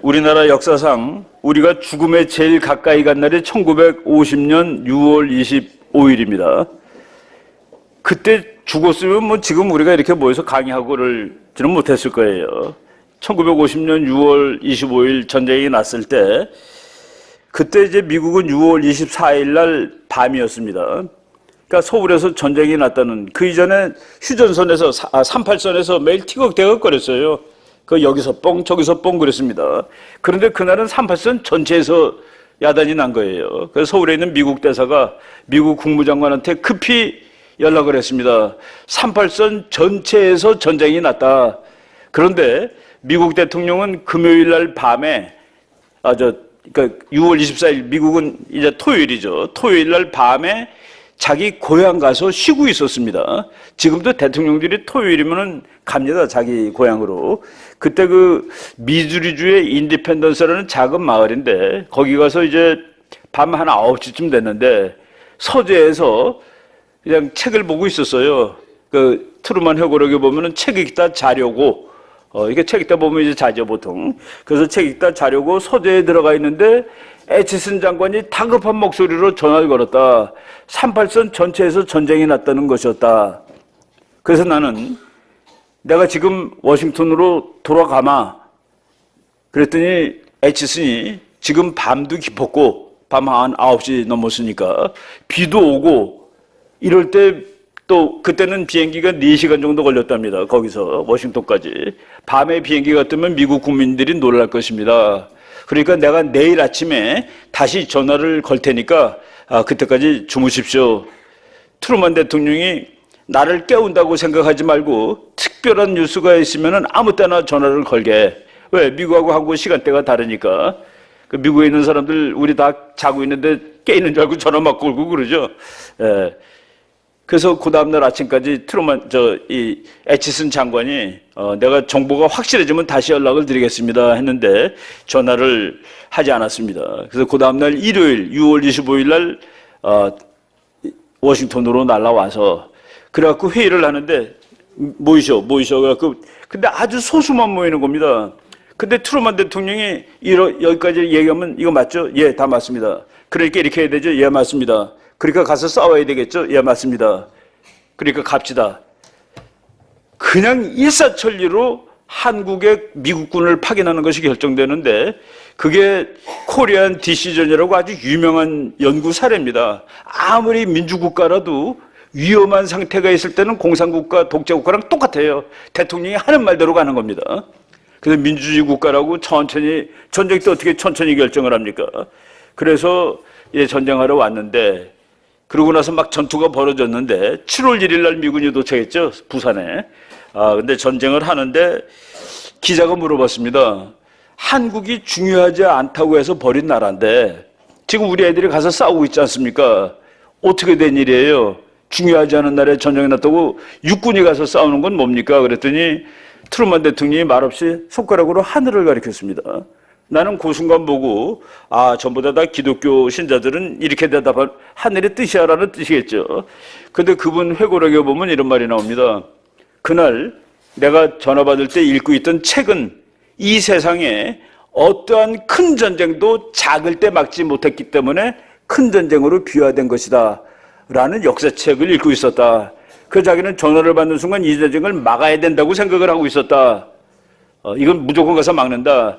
우리나라 역사상 우리가 죽음에 제일 가까이 간 날이 1950년 6월 25일입니다. 그때 죽었으면 뭐 지금 우리가 이렇게 모여서 강의하고를 지는 못했을 거예요. 1950년 6월 25일 전쟁이 났을 때 그때 이제 미국은 6월 24일 날 밤이었습니다. 그러니까 서울에서 전쟁이 났다는, 그 이전에 휴전선에서 38선에서 매일 티격태격 거렸어요. 그 여기서 뻥 저기서 뻥 그랬습니다. 그런데 그날은 38선 전체에서 야단이 난 거예요. 그래서 서울에 있는 미국 대사가 미국 국무장관한테 급히 연락을 했습니다. 38선 전체에서 전쟁이 났다. 그런데 미국 대통령은 금요일 날 밤에 그러니까 6월 24일, 미국은 이제 토요일이죠. 토요일 날 밤에 자기 고향 가서 쉬고 있었습니다. 지금도 대통령들이 토요일이면은 갑니다, 자기 고향으로. 그때 그 미주리주의 인디펜던스라는 작은 마을인데 거기 가서 이제 밤 한 9시쯤 됐는데 서재에서 그냥 책을 보고 있었어요. 그 트루먼 회고록에 보면은 책 읽다 자려고, 이게 책 읽다 보면 이제 자죠, 보통. 그래서 책 읽다 자려고 서재에 들어가 있는데 애치슨 장관이 다급한 목소리로 전화를 걸었다. 38선 전체에서 전쟁이 났다는 것이었다. 그래서 나는 내가 지금 워싱턴으로 돌아가마. 그랬더니 애치슨이 지금 밤도 깊었고 밤 한 9시 넘었으니까 비도 오고 이럴 때 또 그때는 비행기가 4시간 정도 걸렸답니다. 거기서 워싱턴까지. 밤에 비행기가 뜨면 미국 국민들이 놀랄 것입니다. 그러니까 내가 내일 아침에 다시 전화를 걸 테니까 그때까지 주무십시오. 트루먼 대통령이 나를 깨운다고 생각하지 말고 특별한 뉴스가 있으면 아무 때나 전화를 걸게. 왜? 미국하고 한국 시간대가 다르니까. 그 미국에 있는 사람들 우리 다 자고 있는데 깨 있는 줄 알고 전화 막 걸고 그러죠. 그래서 그 다음날 아침까지 이 애치슨 장관이 내가 정보가 확실해지면 다시 연락을 드리겠습니다 했는데 전화를 하지 않았습니다. 그래서 그 다음날 일요일 6월 25일 날 워싱턴으로 날라와서 그래갖고 회의를 하는데 모이셔 그래갖고 근데 아주 소수만 모이는 겁니다. 근데 트루먼 대통령이 여기까지 얘기하면 이거 맞죠? 예, 다 맞습니다. 그러니까 이렇게 해야 되죠? 예, 맞습니다. 그러니까 가서 싸워야 되겠죠? 예, 맞습니다. 그러니까 갑시다. 그냥 일사천리로 한국에 미국군을 파견하는 것이 결정되는데 그게 코리안 디시전이라고 아주 유명한 연구 사례입니다. 아무리 민주국가라도 위험한 상태가 있을 때는 공산국가, 독재국가랑 똑같아요. 대통령이 하는 말대로 가는 겁니다. 그래서 민주주의 국가라고 천천히, 전쟁 때 어떻게 천천히 결정을 합니까? 그래서 전쟁하러 왔는데 그러고 나서 막 전투가 벌어졌는데 7월 1일 날 미군이 도착했죠, 부산에. 근데 전쟁을 하는데 기자가 물어봤습니다. 한국이 중요하지 않다고 해서 버린 나라인데 지금 우리 애들이 가서 싸우고 있지 않습니까? 어떻게 된 일이에요? 중요하지 않은 나라에 전쟁이 났다고 육군이 가서 싸우는 건 뭡니까? 그랬더니 트루먼 대통령이 말없이 손가락으로 하늘을 가리켰습니다. 나는 그 순간 보고 전부 다 기독교 신자들은 이렇게 대답한 하늘의 뜻이야라는 뜻이겠죠. 근데 그분 회고록에 보면 이런 말이 나옵니다. 그날 내가 전화 받을 때 읽고 있던 책은 이 세상에 어떠한 큰 전쟁도 작을 때 막지 못했기 때문에 큰 전쟁으로 비화된 것이다 라는 역사책을 읽고 있었다. 그 자기는 전화를 받는 순간 이 전쟁을 막아야 된다고 생각을 하고 있었다. 이건 무조건 가서 막는다.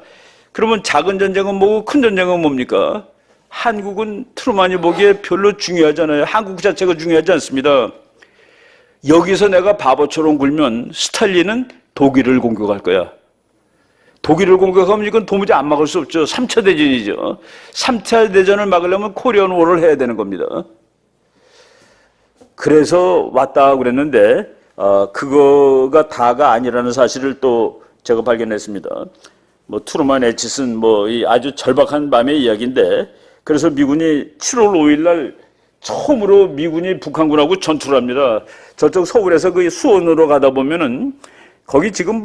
그러면 작은 전쟁은 뭐고 큰 전쟁은 뭡니까? 한국은 트루먼이 보기에 별로 중요하잖아요. 한국 자체가 중요하지 않습니다. 여기서 내가 바보처럼 굴면 스탈린은 독일을 공격할 거야. 독일을 공격하면 이건 도무지 안 막을 수 없죠. 3차 대전이죠. 3차 대전을 막으려면 코리안 워를 해야 되는 겁니다. 그래서 왔다 그랬는데 그거가 다가 아니라는 사실을 또 제가 발견했습니다. 트루먼, 애치슨 이 아주 절박한 밤의 이야기인데 그래서 미군이 7월 5일 날 처음으로 미군이 북한군하고 전투를 합니다. 저쪽 서울에서 그 수원으로 가다 보면은 거기 지금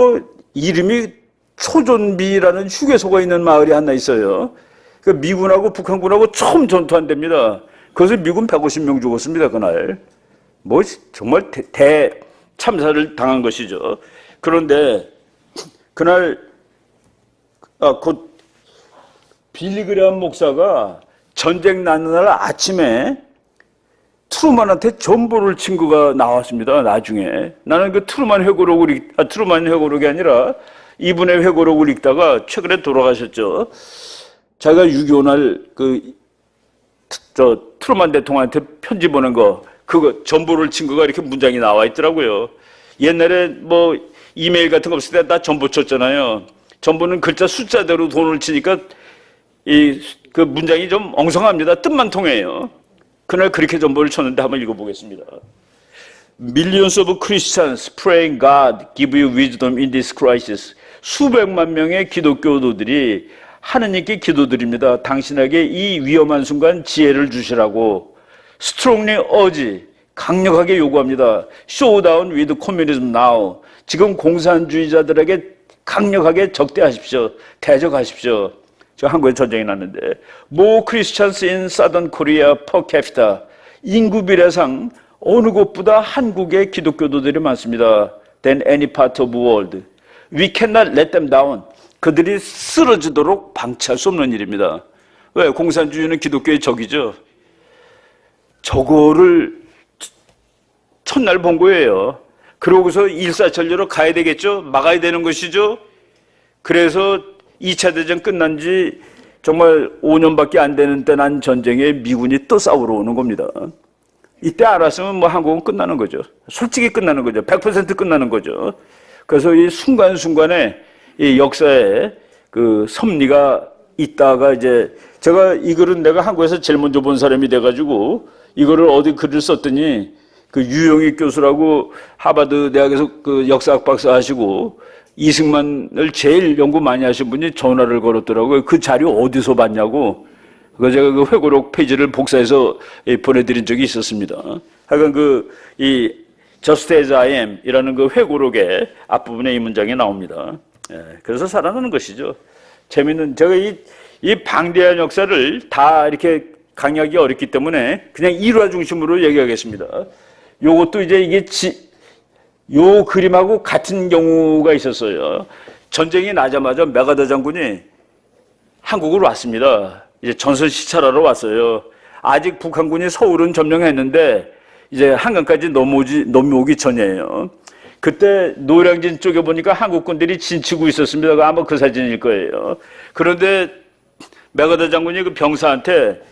이름이 초존비라는 휴게소가 있는 마을이 하나 있어요. 그 미군하고 북한군하고 처음 전투한 데입니다. 그래서 미군 150명 죽었습니다, 그날. 정말 대참사를 당한 것이죠. 그런데 그날 곧 빌리그레함 목사가 전쟁 나는 날 아침에 트루만한테 전보를 친 거가 나왔습니다. 나중에 나는 그 트루만 회고록이 아니라 이분의 회고록을 읽다가 최근에 돌아가셨죠. 자기가 6.25 날 트루만 대통령한테 편지 보낸 거, 그거 전보를 친 거가 이렇게 문장이 나와 있더라고요. 옛날에 뭐 이메일 같은 거 없을 때 다 전보 쳤잖아요. 전보는 글자 숫자대로 돈을 치니까 그 문장이 좀 엉성합니다. 뜻만 통해요. 그날 그렇게 전보를 쳤는데 한번 읽어보겠습니다. Millions of Christians praying God give you wisdom in this crisis. 수백만 명의 기독교도들이 하느님께 기도드립니다. 당신에게 이 위험한 순간 지혜를 주시라고 strongly urge, 강력하게 요구합니다. Show down with communism now. 지금 공산주의자들에게 강력하게 적대하십시오. 대적하십시오. 저 한국에 전쟁이 났는데 More Christians in Southern Korea per capita. 인구 비례상 어느 곳보다 한국의 기독교도들이 많습니다. Than any part of the world. We cannot let them down. 그들이 쓰러지도록 방치할 수 없는 일입니다. 왜? 공산주의는 기독교의 적이죠. 저거를 첫날 본 거예요. 그러고서 일사천리로 가야 되겠죠? 막아야 되는 것이죠? 그래서 2차 대전 끝난 지 정말 5년밖에 안 되는 때 난 전쟁에 미군이 또 싸우러 오는 겁니다. 이때 알았으면 뭐 한국은 끝나는 거죠. 솔직히 끝나는 거죠. 100% 끝나는 거죠. 그래서 이 순간순간에 이 역사에 그 섭리가 있다가 이제 제가 이 글은 내가 한국에서 제일 먼저 본 사람이 돼가지고 이거를 어디 글을 썼더니 그 유영익 교수라고 하버드 대학에서 그 역사학 박사 하시고 이승만을 제일 연구 많이 하신 분이 전화를 걸었더라고요. 그 자료 어디서 봤냐고. 그래서 제가 그 회고록 페이지를 복사해서 보내드린 적이 있었습니다. 하여간 이 Just as I am 이라는 그 회고록의 앞부분에 이 문장이 나옵니다. 그래서 살아나는 것이죠. 재밌는, 제가 이 방대한 역사를 다 이렇게 강의하기 어렵기 때문에 그냥 일화 중심으로 얘기하겠습니다. 요것도 이제 이게 요 그림하고 같은 경우가 있었어요. 전쟁이 나자마자 메가더 장군이 한국으로 왔습니다. 이제 전선 시찰하러 왔어요. 아직 북한군이 서울은 점령했는데 이제 한강까지 넘어오기 전이에요. 그때 노량진 쪽에 보니까 한국군들이 진치고 있었습니다. 아마 그 사진일 거예요. 그런데 메가더 장군이 그 병사한테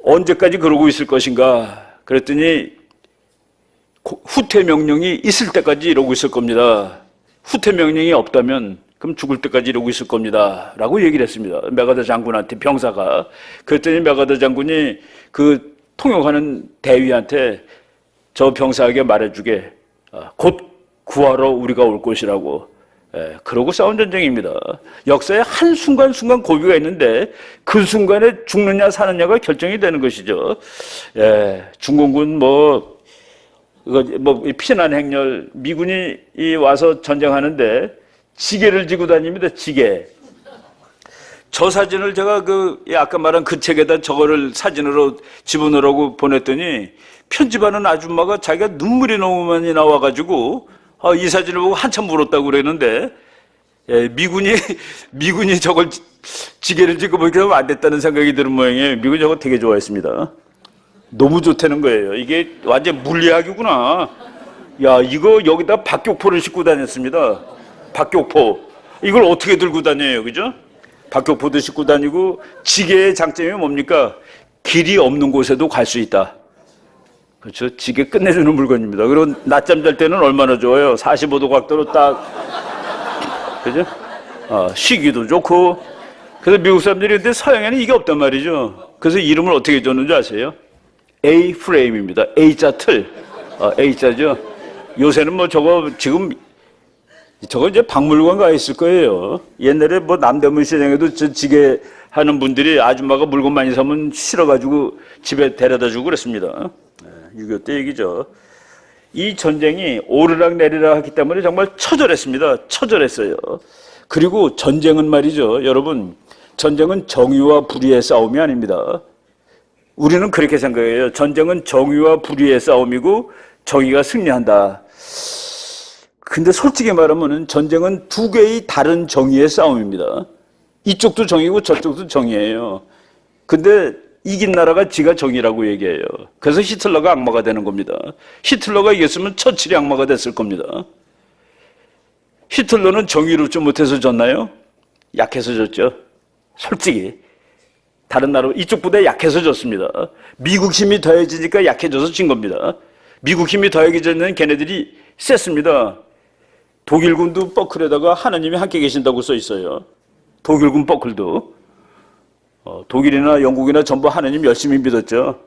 언제까지 그러고 있을 것인가 그랬더니 후퇴 명령이 있을 때까지 이러고 있을 겁니다. 후퇴 명령이 없다면 그럼 죽을 때까지 이러고 있을 겁니다. 라고 얘기를 했습니다. 메가더 장군한테 병사가. 그랬더니 메가더 장군이 그 통역하는 대위한테 저 병사에게 말해주게 곧 구하러 우리가 올 것이라고. 그러고 싸운 전쟁입니다. 역사에 한순간순간 고비가 있는데 그 순간에 죽느냐 사느냐가 결정이 되는 것이죠. 중공군 피난 행렬, 미군이 와서 전쟁하는데 지게를 지고 다닙니다. 지게. 저 사진을 제가 아까 말한 그 책에다 저거를 사진으로 집어넣으라고 보냈더니 편집하는 아줌마가 자기가 눈물이 너무 많이 나와가지고 이 사진을 보고 한참 울었다고 그랬는데 미군이 저걸 지게를 지고 보니까 안 됐다는 생각이 드는 모양이에요. 미군이 저거 되게 좋아했습니다. 너무 좋다는 거예요. 이게 완전 물리학이구나. 야, 이거 여기다 박격포를 싣고 다녔습니다. 박격포. 이걸 어떻게 들고 다녀요, 그죠? 박격포도 싣고 다니고 지게의 장점이 뭡니까? 길이 없는 곳에도 갈 수 있다. 그렇죠? 지게 끝내주는 물건입니다. 그리고 낮잠 잘 때는 얼마나 좋아요. 45도 각도로 딱, 그죠? 쉬기도 좋고. 그래서 미국 사람들이 근데 서양에는 이게 없단 말이죠. 그래서 이름을 어떻게 줬는지 아세요? A-프레임입니다. A자 틀. A자죠. 요새는 저거 이제 박물관 가 있을 거예요. 옛날에 남대문 시장에도 저 지게 하는 분들이 아줌마가 물건 많이 사면 실어가지고 집에 데려다 주고 그랬습니다. 6.25 때 얘기죠. 이 전쟁이 오르락 내리락 하기 때문에 정말 처절했습니다. 처절했어요. 그리고 전쟁은 말이죠. 여러분, 전쟁은 정의와 불의의 싸움이 아닙니다. 우리는 그렇게 생각해요. 전쟁은 정의와 불의의 싸움이고 정의가 승리한다. 근데 솔직히 말하면 전쟁은 두 개의 다른 정의의 싸움입니다. 이쪽도 정의고 저쪽도 정의예요. 근데 이긴 나라가 지가 정의라고 얘기해요. 그래서 히틀러가 악마가 되는 겁니다. 히틀러가 이겼으면 처칠이 악마가 됐을 겁니다. 히틀러는 정의롭지 못해서 졌나요? 약해서 졌죠. 솔직히 다른 나라 이쪽 부대 약해서 졌습니다. 미국 힘이 더해지니까 약해져서 진 겁니다. 미국 힘이 더해지는 걔네들이 셌습니다. 독일군도 버클에다가 하나님이 함께 계신다고 써 있어요. 독일군 버클도. 독일이나 영국이나 전부 하나님 열심히 믿었죠.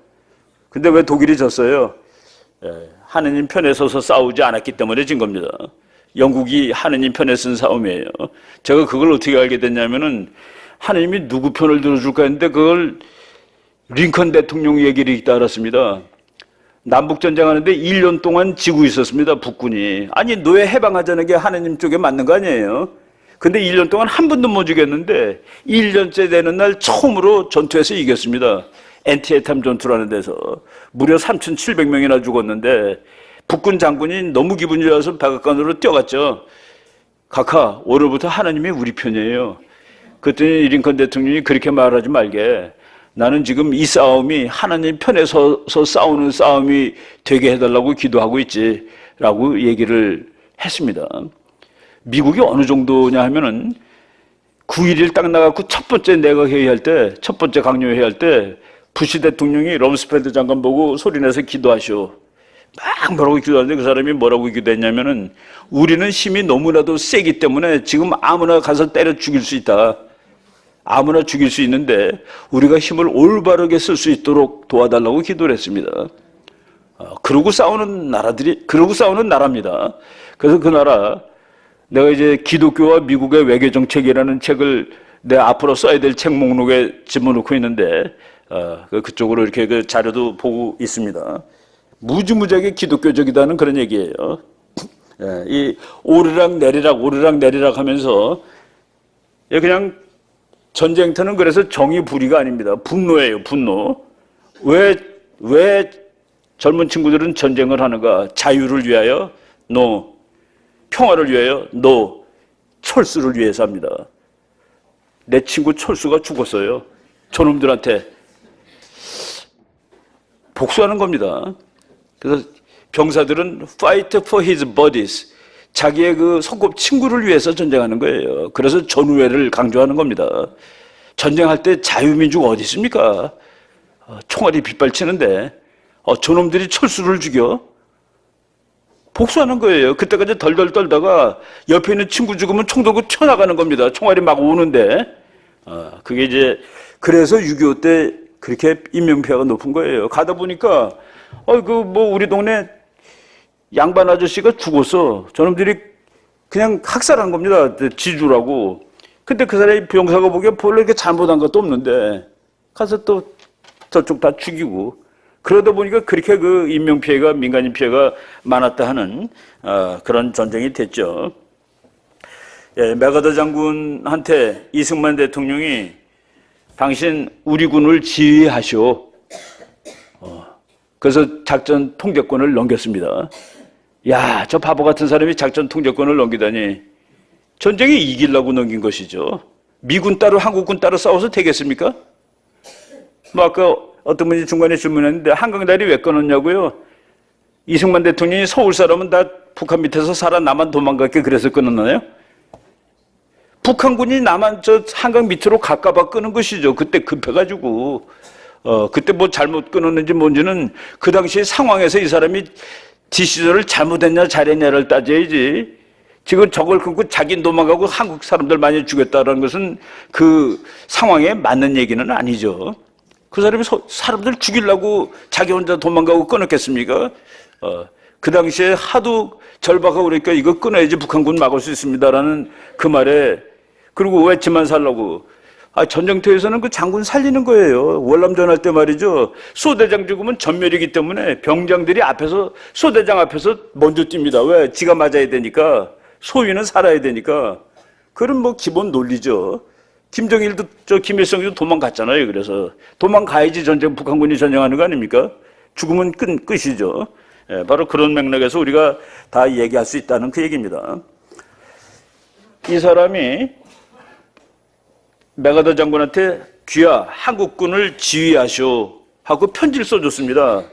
근데 왜 독일이 졌어요? 하나님 편에 서서 싸우지 않았기 때문에 진 겁니다. 영국이 하나님 편에 쓴 싸움이에요. 제가 그걸 어떻게 알게 됐냐면은 하나님이 누구 편을 들어줄까 했는데 그걸 링컨 대통령 얘기를 읽다 알았습니다. 남북전쟁 하는데 1년 동안 지고 있었습니다. 북군이. 아니 노예 해방하자는 게 하나님 쪽에 맞는 거 아니에요. 근데 1년 동안 한 번도 못 죽였는데 1년째 되는 날 처음으로 전투에서 이겼습니다. 엔티에탐 전투라는 데서 무려 3,700명이나 죽었는데 북군 장군이 너무 기분이 좋아서 백악관으로 뛰어갔죠. 카카, 오늘부터 하나님이 우리 편이에요. 그랬더니 링컨 대통령이 그렇게 말하지 말게. 나는 지금 이 싸움이 하나님 편에 서서 싸우는 싸움이 되게 해달라고 기도하고 있지 라고 얘기를 했습니다. 미국이 어느 정도냐 하면은 9.11 딱 나갖고 첫 번째 내각 회의할 때, 첫 번째 강요 회의할 때 부시 대통령이 럼스펠드 장관 보고 소리내서 기도하시오. 막 뭐라고 기도하는데 그 사람이 뭐라고 기도했냐면은 우리는 힘이 너무나도 세기 때문에 지금 아무나 가서 때려 죽일 수 있다. 아무나 죽일 수 있는데 우리가 힘을 올바르게 쓸 수 있도록 도와달라고 기도를 했습니다. 그러고 싸우는 나라입니다. 그래서 그 나라, 내가 이제 기독교와 미국의 외교 정책이라는 책을 내 앞으로 써야 될 책 목록에 집어넣고 있는데, 그쪽으로 이렇게 그 자료도 보고 있습니다. 무지무지하게 기독교적이다는 그런 얘기예요. 이 오르락 내리락 하면서 그냥 전쟁터는 그래서 정의 불의가 아닙니다. 분노예요, 분노. 왜 젊은 친구들은 전쟁을 하는가? 자유를 위하여? No. 평화를 위하여? No. 철수를 위해서 합니다. 내 친구 철수가 죽었어요. 저놈들한테 복수하는 겁니다. 그래서 병사들은 fight for his bodies. 자기의 그 손꼽 친구를 위해서 전쟁하는 거예요. 그래서 전우회를 강조하는 겁니다. 전쟁할 때 자유민주가 어디 있습니까? 총알이 빗발치는데 저놈들이 철수를 죽여? 복수하는 거예요. 그때까지 덜덜 떨다가 옆에 있는 친구 죽으면 총 들고 튀어나가는 겁니다. 총알이 막 오는데. 그게 이제 그래서 6.25 때 그렇게 인명피해가 높은 거예요. 가다 보니까 우리 동네 양반 아저씨가 죽었어. 저놈들이 그냥 학살한 겁니다. 지주라고. 근데 그 사람이 병사가 보기에 별로 이렇게 잘못한 것도 없는데 가서 또 저쪽 다 죽이고. 그러다 보니까 그렇게 그 인명피해가, 민간인 피해가 많았다 하는 그런 전쟁이 됐죠. 메가더 장군한테 이승만 대통령이 당신 우리 군을 지휘하시오. 그래서 작전 통제권을 넘겼습니다. 야, 저 바보 같은 사람이 작전 통제권을 넘기다니. 전쟁이 이기려고 넘긴 것이죠. 미군 따로 한국군 따로 싸워서 되겠습니까? 아까 어떤 분이 중간에 질문했는데 한강다리 왜 끊었냐고요? 이승만 대통령이 서울 사람은 다 북한 밑에서 살아 나만 도망갈게 그래서 끊었나요? 북한군이 나만 저 한강 밑으로 갈까봐 끄는 것이죠. 그때 급해가지고. 그때 뭐 잘못 끊었는지 뭔지는 그 당시 상황에서 이 사람이 디시전을 잘못했냐 잘했냐를 따져야지. 지금 저걸 끊고 자기 도망가고 한국 사람들 많이 죽였다는 것은 그 상황에 맞는 얘기는 아니죠. 그 사람이 사람들 죽이려고 자기 혼자 도망가고 끊었겠습니까? 그 당시에 하도 절박하고 그러니까 이거 끊어야지 북한군 막을 수 있습니다라는 그 말에 그리고 외치만 살라고. 전쟁터에서는 그 장군 살리는 거예요. 월남전 할 때 말이죠. 소대장 죽으면 전멸이기 때문에 병장들이 앞에서 소대장 앞에서 먼저 뜁니다. 왜? 지가 맞아야 되니까. 소위는 살아야 되니까. 그런 뭐 기본 논리죠. 김정일도 김일성도 도망갔잖아요. 그래서 도망가야지 북한군이 전쟁하는 거 아닙니까? 죽으면 끝이죠. 예, 바로 그런 맥락에서 우리가 다 얘기할 수 있다는 그 얘기입니다. 이 사람이 메가더 장군한테 귀야 한국군을 지휘하시오 하고 편지를 써줬습니다.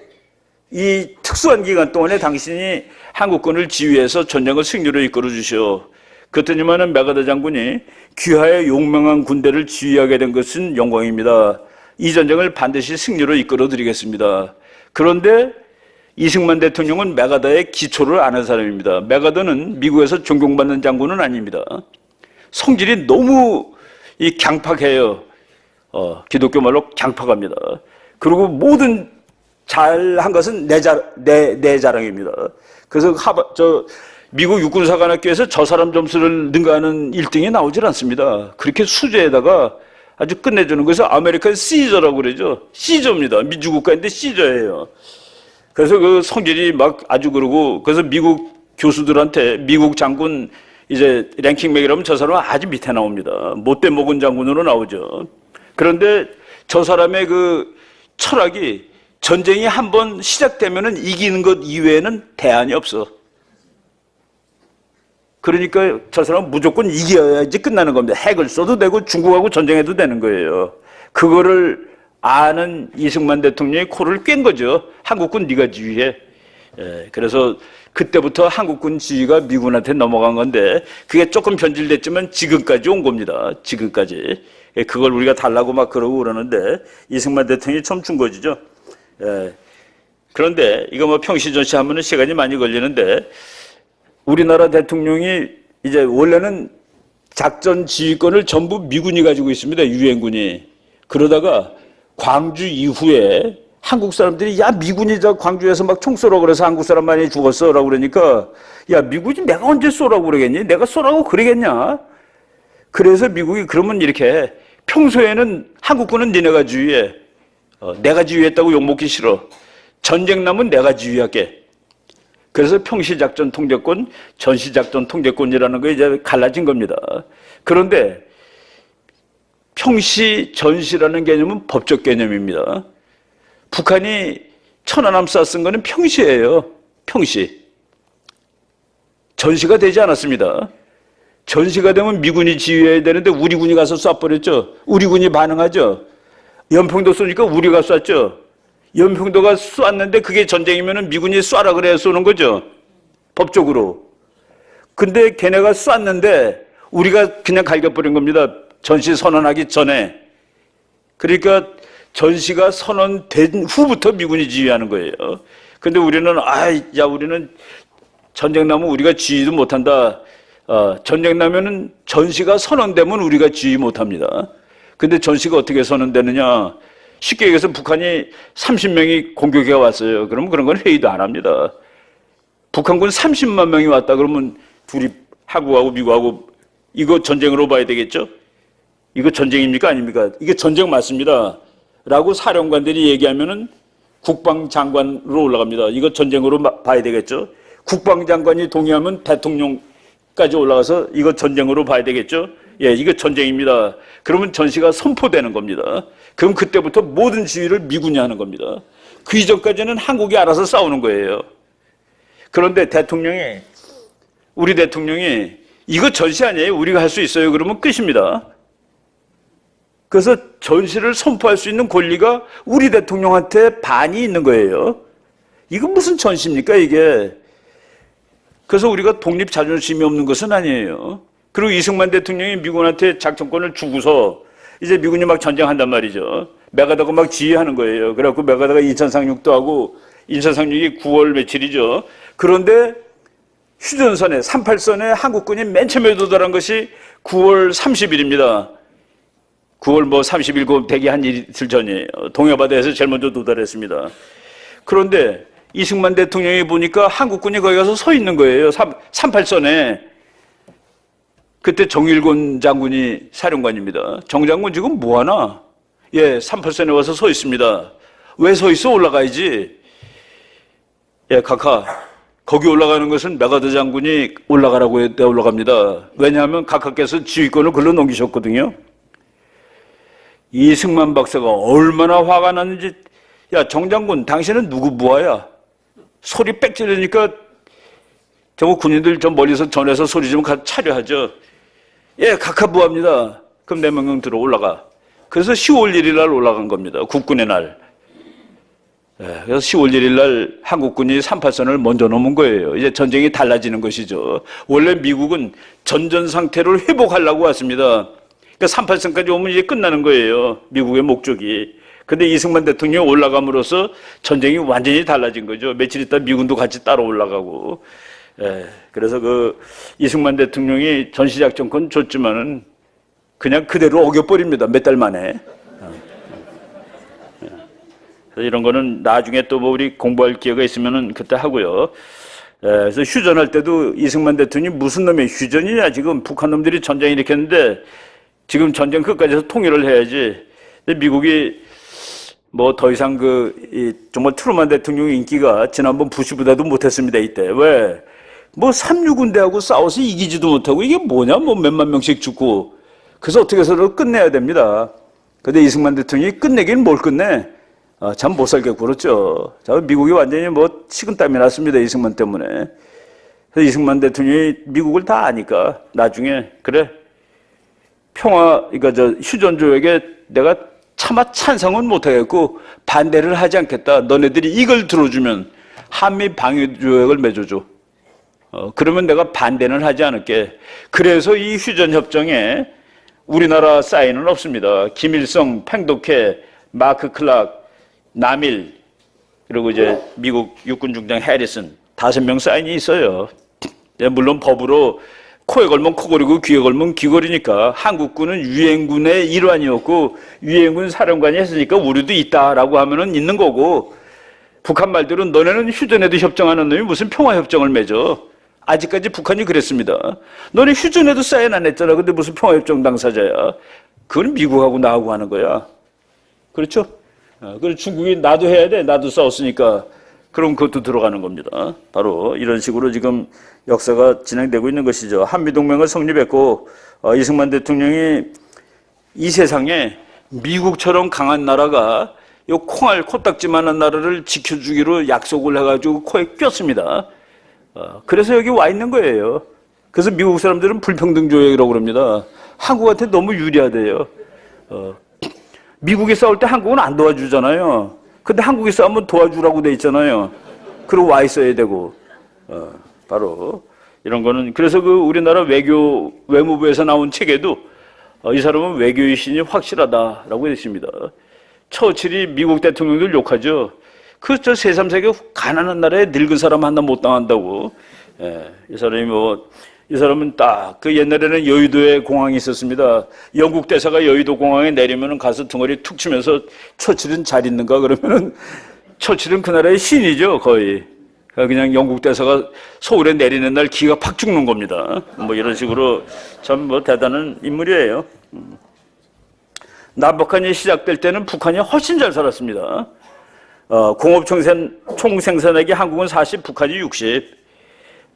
이 특수한 기간 동안에 당신이 한국군을 지휘해서 전쟁을 승리로 이끌어 주시오. 그랬더니만은 메가더 장군이 귀하의 용맹한 군대를 지휘하게 된 것은 영광입니다. 이 전쟁을 반드시 승리로 이끌어 드리겠습니다. 그런데 이승만 대통령은 메가더의 기초를 아는 사람입니다. 메가더는 미국에서 존경받는 장군은 아닙니다. 성질이 너무 강팍해요. 기독교 말로 강팍합니다. 그리고 모든 잘한 것은 내 자랑입니다. 그래서 미국 육군사관학교에서 저 사람 점수를 능가하는 1등이 나오질 않습니다. 그렇게 수저에다가 아주 끝내주는 것을 아메리칸 시저라고 그러죠. 시저입니다. 민주국가인데 시저예요. 그래서 그 성질이 막 아주 그러고, 그래서 미국 교수들한테 미국 장군 이제 랭킹 매기라면 저 사람은 아주 밑에 나옵니다. 못돼 먹은 장군으로 나오죠. 그런데 저 사람의 그 철학이 전쟁이 한번 시작되면은 이기는 것 이외에는 대안이 없어. 그러니까 저 사람은 무조건 이겨야지 끝나는 겁니다. 핵을 써도 되고 중국하고 전쟁해도 되는 거예요. 그거를 아는 이승만 대통령이 코를 깬 거죠. 한국군 네가 지휘해. 그래서 그때부터 한국군 지휘가 미군한테 넘어간 건데 그게 조금 변질됐지만 지금까지 온 겁니다. 지금까지. 그걸 우리가 달라고 막 그러고 그러는데 이승만 대통령이 처음 준 거죠. 그런데 이거 뭐 평시전시 하면은 시간이 많이 걸리는데 우리나라 대통령이 이제 원래는 작전 지휘권을 전부 미군이 가지고 있습니다. 유엔군이. 그러다가 광주 이후에 한국 사람들이 야 미군이 저 광주에서 막 총 쏘라고 그래서 한국 사람 많이 죽었어라고 그러니까 야 미군이 내가 언제 쏘라고 그러겠니? 내가 쏘라고 그러겠냐? 그래서 미국이 그러면 이렇게 평소에는 한국군은 니네가 지휘해. 내가 지휘했다고 욕먹기 싫어. 전쟁 나면 내가 지휘할게. 그래서 평시작전 통제권, 전시작전 통제권이라는 거 이제 갈라진 겁니다. 그런데 평시, 전시라는 개념은 법적 개념입니다. 북한이 천안함 쐈은 거는 평시예요. 평시. 전시가 되지 않았습니다. 전시가 되면 미군이 지휘해야 되는데 우리 군이 가서 쏴버렸죠. 우리 군이 반응하죠. 연평도 쏘니까 우리가 쐈죠. 연평도가 쐈는데 그게 전쟁이면 미군이 쏴라 그래야 쏘는 거죠. 법적으로. 근데 걔네가 쐈는데 우리가 그냥 갈겨버린 겁니다. 전시 선언하기 전에. 그러니까 전시가 선언된 후부터 미군이 지휘하는 거예요. 근데 우리는 우리는 전쟁 나면 우리가 지휘도 못한다. 전쟁 나면은 전시가 선언되면 우리가 지휘 못합니다. 근데 전시가 어떻게 선언되느냐? 쉽게 얘기해서 북한이 30명이 공격해 왔어요. 그러면 그런 건 회의도 안 합니다. 북한군 30만 명이 왔다 그러면 둘이 한국하고 미국하고 이거 전쟁으로 봐야 되겠죠? 이거 전쟁입니까? 아닙니까? 이게 전쟁 맞습니다. 라고 사령관들이 얘기하면은 국방장관으로 올라갑니다. 이거 전쟁으로 봐야 되겠죠? 국방장관이 동의하면 대통령까지 올라가서 이거 전쟁으로 봐야 되겠죠? 예, 이거 전쟁입니다. 그러면 전시가 선포되는 겁니다. 그럼 그때부터 모든 지휘를 미군이 하는 겁니다. 그 이전까지는 한국이 알아서 싸우는 거예요. 그런데 우리 대통령이 이거 전시 아니에요? 우리가 할 수 있어요? 그러면 끝입니다. 그래서 전시를 선포할 수 있는 권리가 우리 대통령한테 반이 있는 거예요. 이건 무슨 전시입니까, 이게? 그래서 우리가 독립 자존심이 없는 것은 아니에요. 그리고 이승만 대통령이 미군한테 작전권을 주고서 이제 미군이 막 전쟁한단 말이죠. 메가더가 막 지휘하는 거예요. 그래갖고 메가더가 인천 상륙도 하고 인천 상륙이 9월 며칠이죠. 그런데 휴전선에 38선에 한국군이 맨 처음에 도달한 것이 9월 30일입니다. 9월 30일 대기 한 이틀 전이에요. 동해바다에서 제일 먼저 도달했습니다. 그런데 이승만 대통령이 보니까 한국군이 거기 가서 서 있는 거예요. 38선에. 그때 정일곤 장군이 사령관입니다. 정 장군 지금 뭐하나? 예, 38선에 와서 서 있습니다. 왜 서 있어? 올라가야지. 예, 각하. 거기 올라가는 것은 메가더 장군이 올라가라고 했을 때 올라갑니다. 왜냐하면 각하께서 지휘권을 글로 넘기셨거든요. 이승만 박사가 얼마나 화가 났는지, 야, 정 장군, 당신은 누구 부하야? 소리 빽 지르니까 정말 군인들 좀 멀리서 전해서 소리 좀 차려하죠. 예, 각하부합니다. 그럼 4명 들어 올라가. 그래서 10월 1일 날 올라간 겁니다. 국군의 날. 예, 그래서 10월 1일 날 한국군이 38선을 먼저 넘은 거예요. 이제 전쟁이 달라지는 것이죠. 원래 미국은 전전 상태를 회복하려고 왔습니다. 그러니까 38선까지 오면 이제 끝나는 거예요. 미국의 목적이. 근데 이승만 대통령이 올라감으로써 전쟁이 완전히 달라진 거죠. 며칠 있다 미군도 같이 따라 올라가고. 예, 그래서 그 이승만 대통령이 전시작전권 줬지만은 그냥 그대로 어겨버립니다. 몇 달 만에. 그래서 이런 거는 나중에 또 뭐 우리 공부할 기회가 있으면은 그때 하고요. 예, 그래서 휴전할 때도 이승만 대통령이 무슨 놈의 휴전이냐, 지금 북한 놈들이 전쟁 일으켰는데 지금 전쟁 끝까지 해서 통일을 해야지. 근데 미국이 뭐 더 이상 정말 트루만 대통령 인기가 지난번 부시보다도 못했습니다, 이때. 왜? 뭐 3.6군대하고 싸워서 이기지도 못하고 이게 뭐냐, 뭐 몇만 명씩 죽고. 그래서 어떻게 해서든 끝내야 됩니다. 근데 이승만 대통령이 끝내긴 뭘 끝내? 참 못 살게 굴었죠. 자, 미국이 완전히 뭐 식은땀이 났습니다, 이승만 때문에. 그래서 이승만 대통령이 미국을 다 아니까 나중에 그래, 그러니까 휴전 조약에 내가 차마 찬성은 못하겠고 반대를 하지 않겠다. 너네들이 이걸 들어주면 한미 방위 조약을 맺어줘. 그러면 내가 반대는 하지 않을게. 그래서 이 휴전 협정에 우리나라 사인은 없습니다. 김일성, 팽독해, 마크 클락, 남일, 그리고 이제 미국 육군 중장 해리슨 5명 사인이 있어요. 물론 법으로 코에 걸면 코걸이고 귀에 걸면 귀걸이니까 한국군은 유엔군의 일환이었고 유엔군 사령관이 했으니까 우리도 있다라고 하면은 있는 거고, 북한 말대로 너네는 휴전에도 협정하는 놈이 무슨 평화협정을 맺어. 아직까지 북한이 그랬습니다. 너네 휴전에도 사인 안 했잖아. 근데 무슨 평화협정 당사자야. 그건 미국하고 나하고 하는 거야. 그렇죠? 그리고 중국이 나도 해야 돼. 나도 싸웠으니까. 그럼 그것도 들어가는 겁니다. 바로 이런 식으로 지금 역사가 진행되고 있는 것이죠. 한미동맹을 성립했고 이승만 대통령이 이 세상에 미국처럼 강한 나라가 요 콩알 코딱지만한 나라를 지켜주기로 약속을 해가지고 코에 꼈습니다. 그래서 여기 와 있는 거예요. 그래서 미국 사람들은 불평등 조약이라고 그럽니다. 한국한테 너무 유리하대요. 미국이 싸울 때 한국은 안 도와주잖아요. 근데 한국이 싸우면 도와주라고 돼 있잖아요. 그리고 와 있어야 되고. 바로 이런 거는, 그래서 그 우리나라 외무부에서 나온 책에도 이 사람은 외교의 신이 확실하다라고 했습니다. 처칠이 미국 대통령들 욕하죠. 저 새3세계 가난한 나라에 늙은 사람 하나 못 당한다고. 이 사람은 딱 그 옛날에는 여의도에 공항이 있었습니다. 영국 대사가 여의도 공항에 내리면은 가서 등허리 툭 치면서 처칠은 잘 있는가 그러면은 처칠은 그 나라의 신이죠, 거의. 그냥 영국 대사가 서울에 내리는 날 기가 팍 죽는 겁니다. 뭐 이런 식으로 참 뭐 대단한 인물이에요. 남북한이 시작될 때는 북한이 훨씬 잘 살았습니다. 공업 총생산액이 한국은 40, 북한이 60.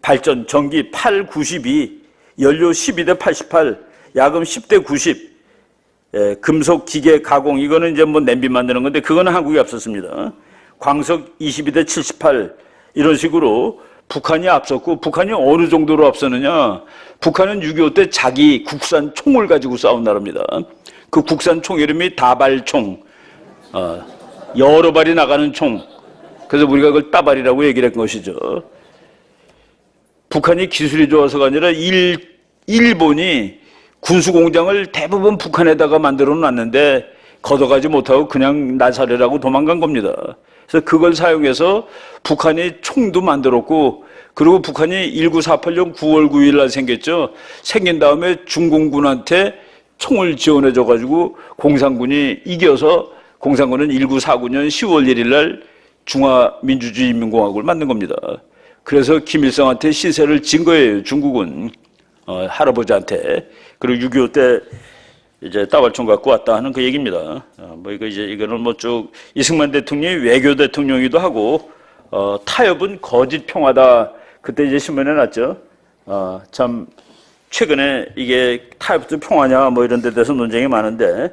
발전, 전기 8, 92, 연료 12대 88, 야금 10대 90, 금속, 기계, 가공, 이거는 이제 뭐 냄비 만드는 건데 그거는 한국이 앞섰습니다. 광석 22대 78, 이런 식으로 북한이 앞섰고, 북한이 어느 정도로 앞서느냐, 북한은 6.25 때 자기 국산 총을 가지고 싸운 나라입니다. 그 국산 총 이름이 다발총, 여러 발이 나가는 총. 그래서 우리가 그걸 따발이라고 얘기를 한 것이죠. 북한이 기술이 좋아서가 아니라 일본이 군수공장을 대부분 북한에다가 만들어 놨는데 걷어가지 못하고 그냥 나사려라고 도망간 겁니다. 그래서 그걸 사용해서 북한이 총도 만들었고, 그리고 북한이 1948년 9월 9일 날 생겼죠. 생긴 다음에 중공군한테 총을 지원해줘가지고 공산군이 이겨서 공산군은 1949년 10월 1일 날 중화민주주의인민공화국을 만든 겁니다. 그래서 김일성한테 시세를 진 거예요, 중국은. 할아버지한테. 그리고 6.25 때 이제 따발총 갖고 왔다 하는 그 얘기입니다. 이거는 뭐 쭉 이승만 대통령이 외교 대통령이기도 하고, 타협은 거짓 평화다. 그때 이제 신문에 났죠. 참, 최근에 이게 타협도 평화냐 뭐 이런 데 대해서 논쟁이 많은데,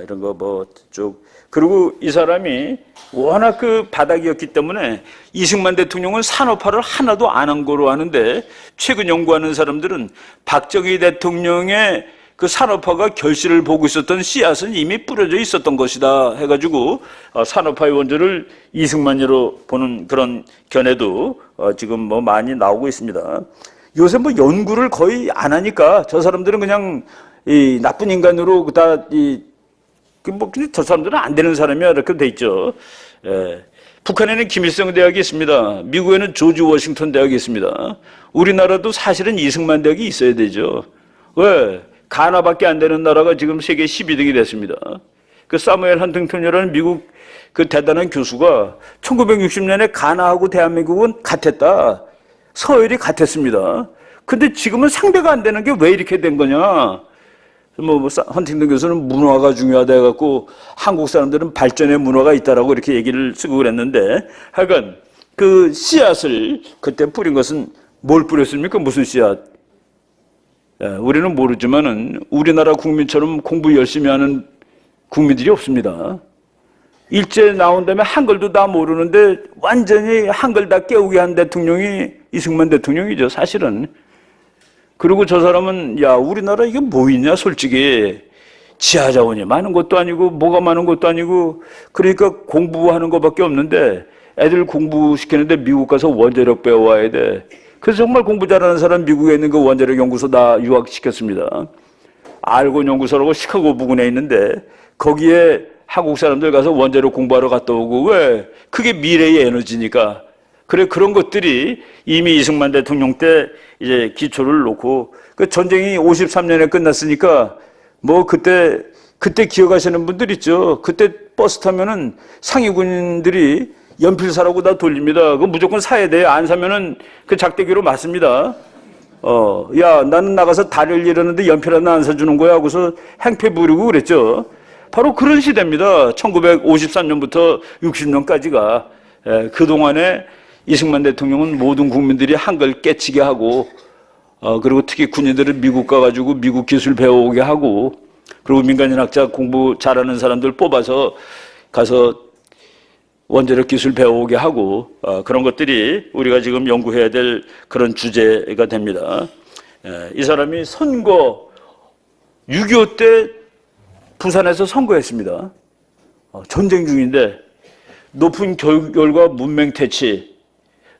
이런 거 뭐 쭉. 그리고 이 사람이 워낙 그 바닥이었기 때문에 이승만 대통령은 산업화를 하나도 안 한 거로 아는데, 최근 연구하는 사람들은 박정희 대통령의 그 산업화가 결실을 보고 있었던 씨앗은 이미 뿌려져 있었던 것이다 해가지고 산업화의 원조를 이승만으로 보는 그런 견해도 지금 뭐 많이 나오고 있습니다. 요새 뭐 연구를 거의 안 하니까 저 사람들은 그냥 이 나쁜 인간으로 저 사람들은 안 되는 사람이야 이렇게 돼 있죠. 예. 북한에는 김일성 대학이 있습니다. 미국에는 조지 워싱턴 대학이 있습니다. 우리나라도 사실은 이승만 대학이 있어야 되죠. 왜? 가나밖에 안 되는 나라가 지금 세계 12등이 됐습니다. 그 사무엘 헌팅턴이라는 미국 그 대단한 교수가 1960년에 가나하고 대한민국은 같았다. 서열이 같았습니다. 근데 지금은 상대가 안 되는 게 왜 이렇게 된 거냐? 헌팅턴 교수는 문화가 중요하다 해갖고 한국 사람들은 발전의 문화가 있다라고 이렇게 얘기를 쓰고 그랬는데, 하여간 그 씨앗을 그때 뿌린 것은 뭘 뿌렸습니까? 무슨 씨앗? 우리는 모르지만은 우리나라 국민처럼 공부 열심히 하는 국민들이 없습니다. 일제 나온 다음에 한글도 다 모르는데 완전히 한글 다 깨우게 한 대통령이 이승만 대통령이죠, 사실은. 그리고 저 사람은 야, 우리나라 이게 뭐 있냐, 솔직히. 지하 자원이 많은 것도 아니고 뭐가 많은 것도 아니고, 그러니까 공부하는 것밖에 없는데 애들 공부시키는데 미국 가서 원자력 배워와야 돼. 그래서 정말 공부 잘하는 사람 미국에 있는 그 원자력 연구소 다 유학시켰습니다. 알곤 연구소라고 시카고 부근에 있는데 거기에 한국 사람들 가서 원자력 공부하러 갔다 오고, 왜? 그게 미래의 에너지니까. 그래, 그런 것들이 이미 이승만 대통령 때 이제 기초를 놓고, 그 전쟁이 53년에 끝났으니까 뭐 그때 기억하시는 분들 있죠. 그때 버스 타면은 상위군인들이 연필 사라고 다 돌립니다. 그거 무조건 사야 돼요. 안 사면은 그 작대기로 맞습니다. 야, 나는 나가서 다리를 잃었는데 연필 하나 안 사주는 거야 하고서 행패 부리고 그랬죠. 바로 그런 시대입니다. 1953년부터 60년까지가. 그동안에 이승만 대통령은 모든 국민들이 한글 깨치게 하고, 그리고 특히 군인들은 미국 가가지고 미국 기술 배워오게 하고, 그리고 민간인학자 공부 잘하는 사람들 뽑아서 가서 원자력 기술 배워오게 하고, 그런 것들이 우리가 지금 연구해야 될 그런 주제가 됩니다. 이 사람이 선거 6.25 때 부산에서 선거했습니다. 전쟁 중인데 높은 교육열과 문맹 퇴치,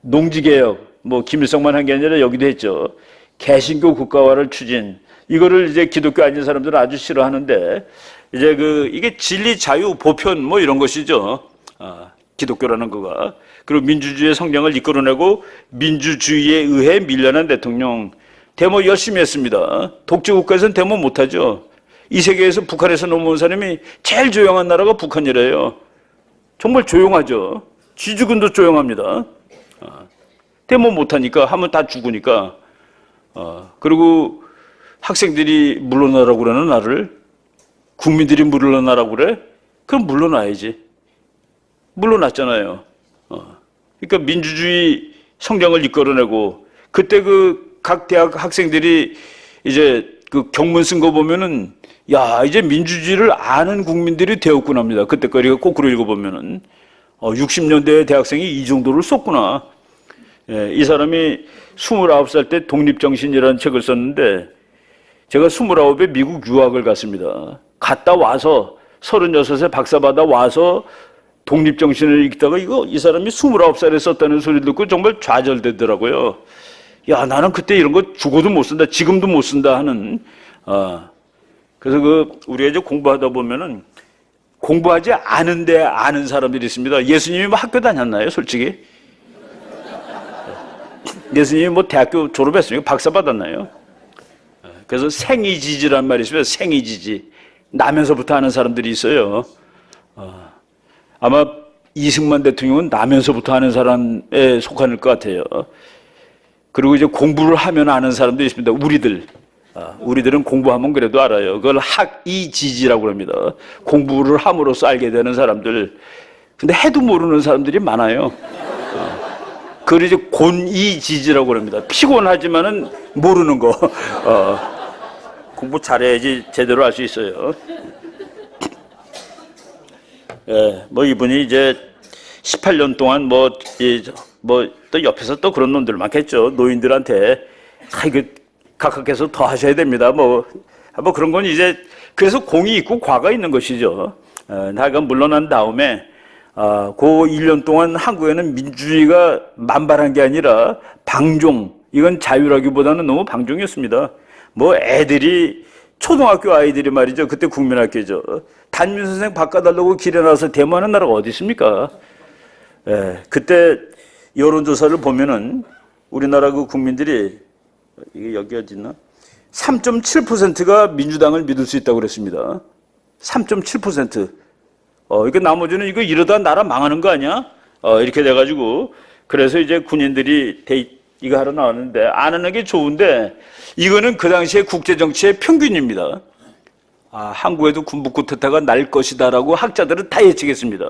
농지개혁, 뭐 김일성만 한 게 아니라 여기도 했죠. 개신교 국가화를 추진, 이거를 이제 기독교 아닌 사람들은 아주 싫어하는데, 이제 이게 진리, 자유, 보편 뭐 이런 것이죠. 기독교라는 거가. 그리고 민주주의의 성장을 이끌어내고 민주주의에 의해 밀려난 대통령. 데모 열심히 했습니다. 독재국가에서는 데모 못하죠. 이 세계에서 북한에서 넘어온 사람이 제일 조용한 나라가 북한이래요. 정말 조용하죠. 쥐죽은도 조용합니다. 데모 못하니까, 하면 다 죽으니까. 그리고 학생들이 물러나라고 그러는 나를, 국민들이 물러나라고 그래? 그럼 물러나야지. 물러났잖아요. 그러니까 민주주의 성장을 이끌어내고, 그때 각 대학 학생들이 이제 경문 쓴 거 보면은, 야, 이제 민주주의를 아는 국민들이 되었구나 합니다. 그때 거리가 거꾸로 읽어보면은. 60년대 대학생이 이 정도를 썼구나. 이 사람이 29살 때 독립정신이라는 책을 썼는데, 제가 29에 미국 유학을 갔습니다. 갔다 와서 36에 박사받아 와서 독립정신을 읽다가 이 사람이 29살에 썼다는 소리 듣고 정말 좌절되더라고요. 야, 나는 그때 이런 거 죽어도 못 쓴다, 지금도 못 쓴다 하는. 그래서 우리가 이제 공부하다 보면은 공부하지 않은데 아는 사람들이 있습니다. 예수님이 뭐 학교 다녔나요, 솔직히? 예수님이 뭐 대학교 졸업했으니까 박사 받았나요? 그래서 생이지지란 말이 있습니다. 생이지지. 나면서부터 하는 사람들이 있어요. 아마 이승만 대통령은 나면서부터 하는 사람에 속하는 것 같아요. 그리고 이제 공부를 하면 아는 사람도 있습니다. 우리들은 공부하면 그래도 알아요. 그걸 학이지지라고 합니다. 공부를 함으로써 알게 되는 사람들. 근데 해도 모르는 사람들이 많아요. 그걸 이제 곤이지지라고 합니다. 피곤하지만은 모르는 거. 공부 잘해야지 제대로 할 수 있어요. 예, 뭐 이분이 이제 18년 동안 또 옆에서 또 그런 놈들 많겠죠. 노인들한테 이거 각각께서 더 하셔야 됩니다. 뭐 그런 건 이제 그래서 공이 있고 과가 있는 것이죠. 나가 물러난 다음에 그 1년 동안 한국에는 민주주의가 만발한 게 아니라 방종, 이건 자유라기보다는 너무 방종이었습니다. 뭐 애들이 초등학교 아이들이 말이죠. 그때 국민학교죠. 단민 선생 바꿔달라고 길에 나와서 데모하는 나라가 어디 있습니까? 그때 여론조사를 보면은 우리나라 그 국민들이 이게 여기 어디 있나? 3.7%가 민주당을 믿을 수 있다고 그랬습니다. 3.7%. 이거 나머지는 이거 이러다 나라 망하는 거 아니야? 이렇게 돼가지고 그래서 이제 군인들이 이거 하러 나왔는데 안 하는 게 좋은데 이거는 그 당시에 국제정치의 평균입니다. 한국에도 군부 쿠데타가 날 것이다라고 학자들은 다 예측했습니다.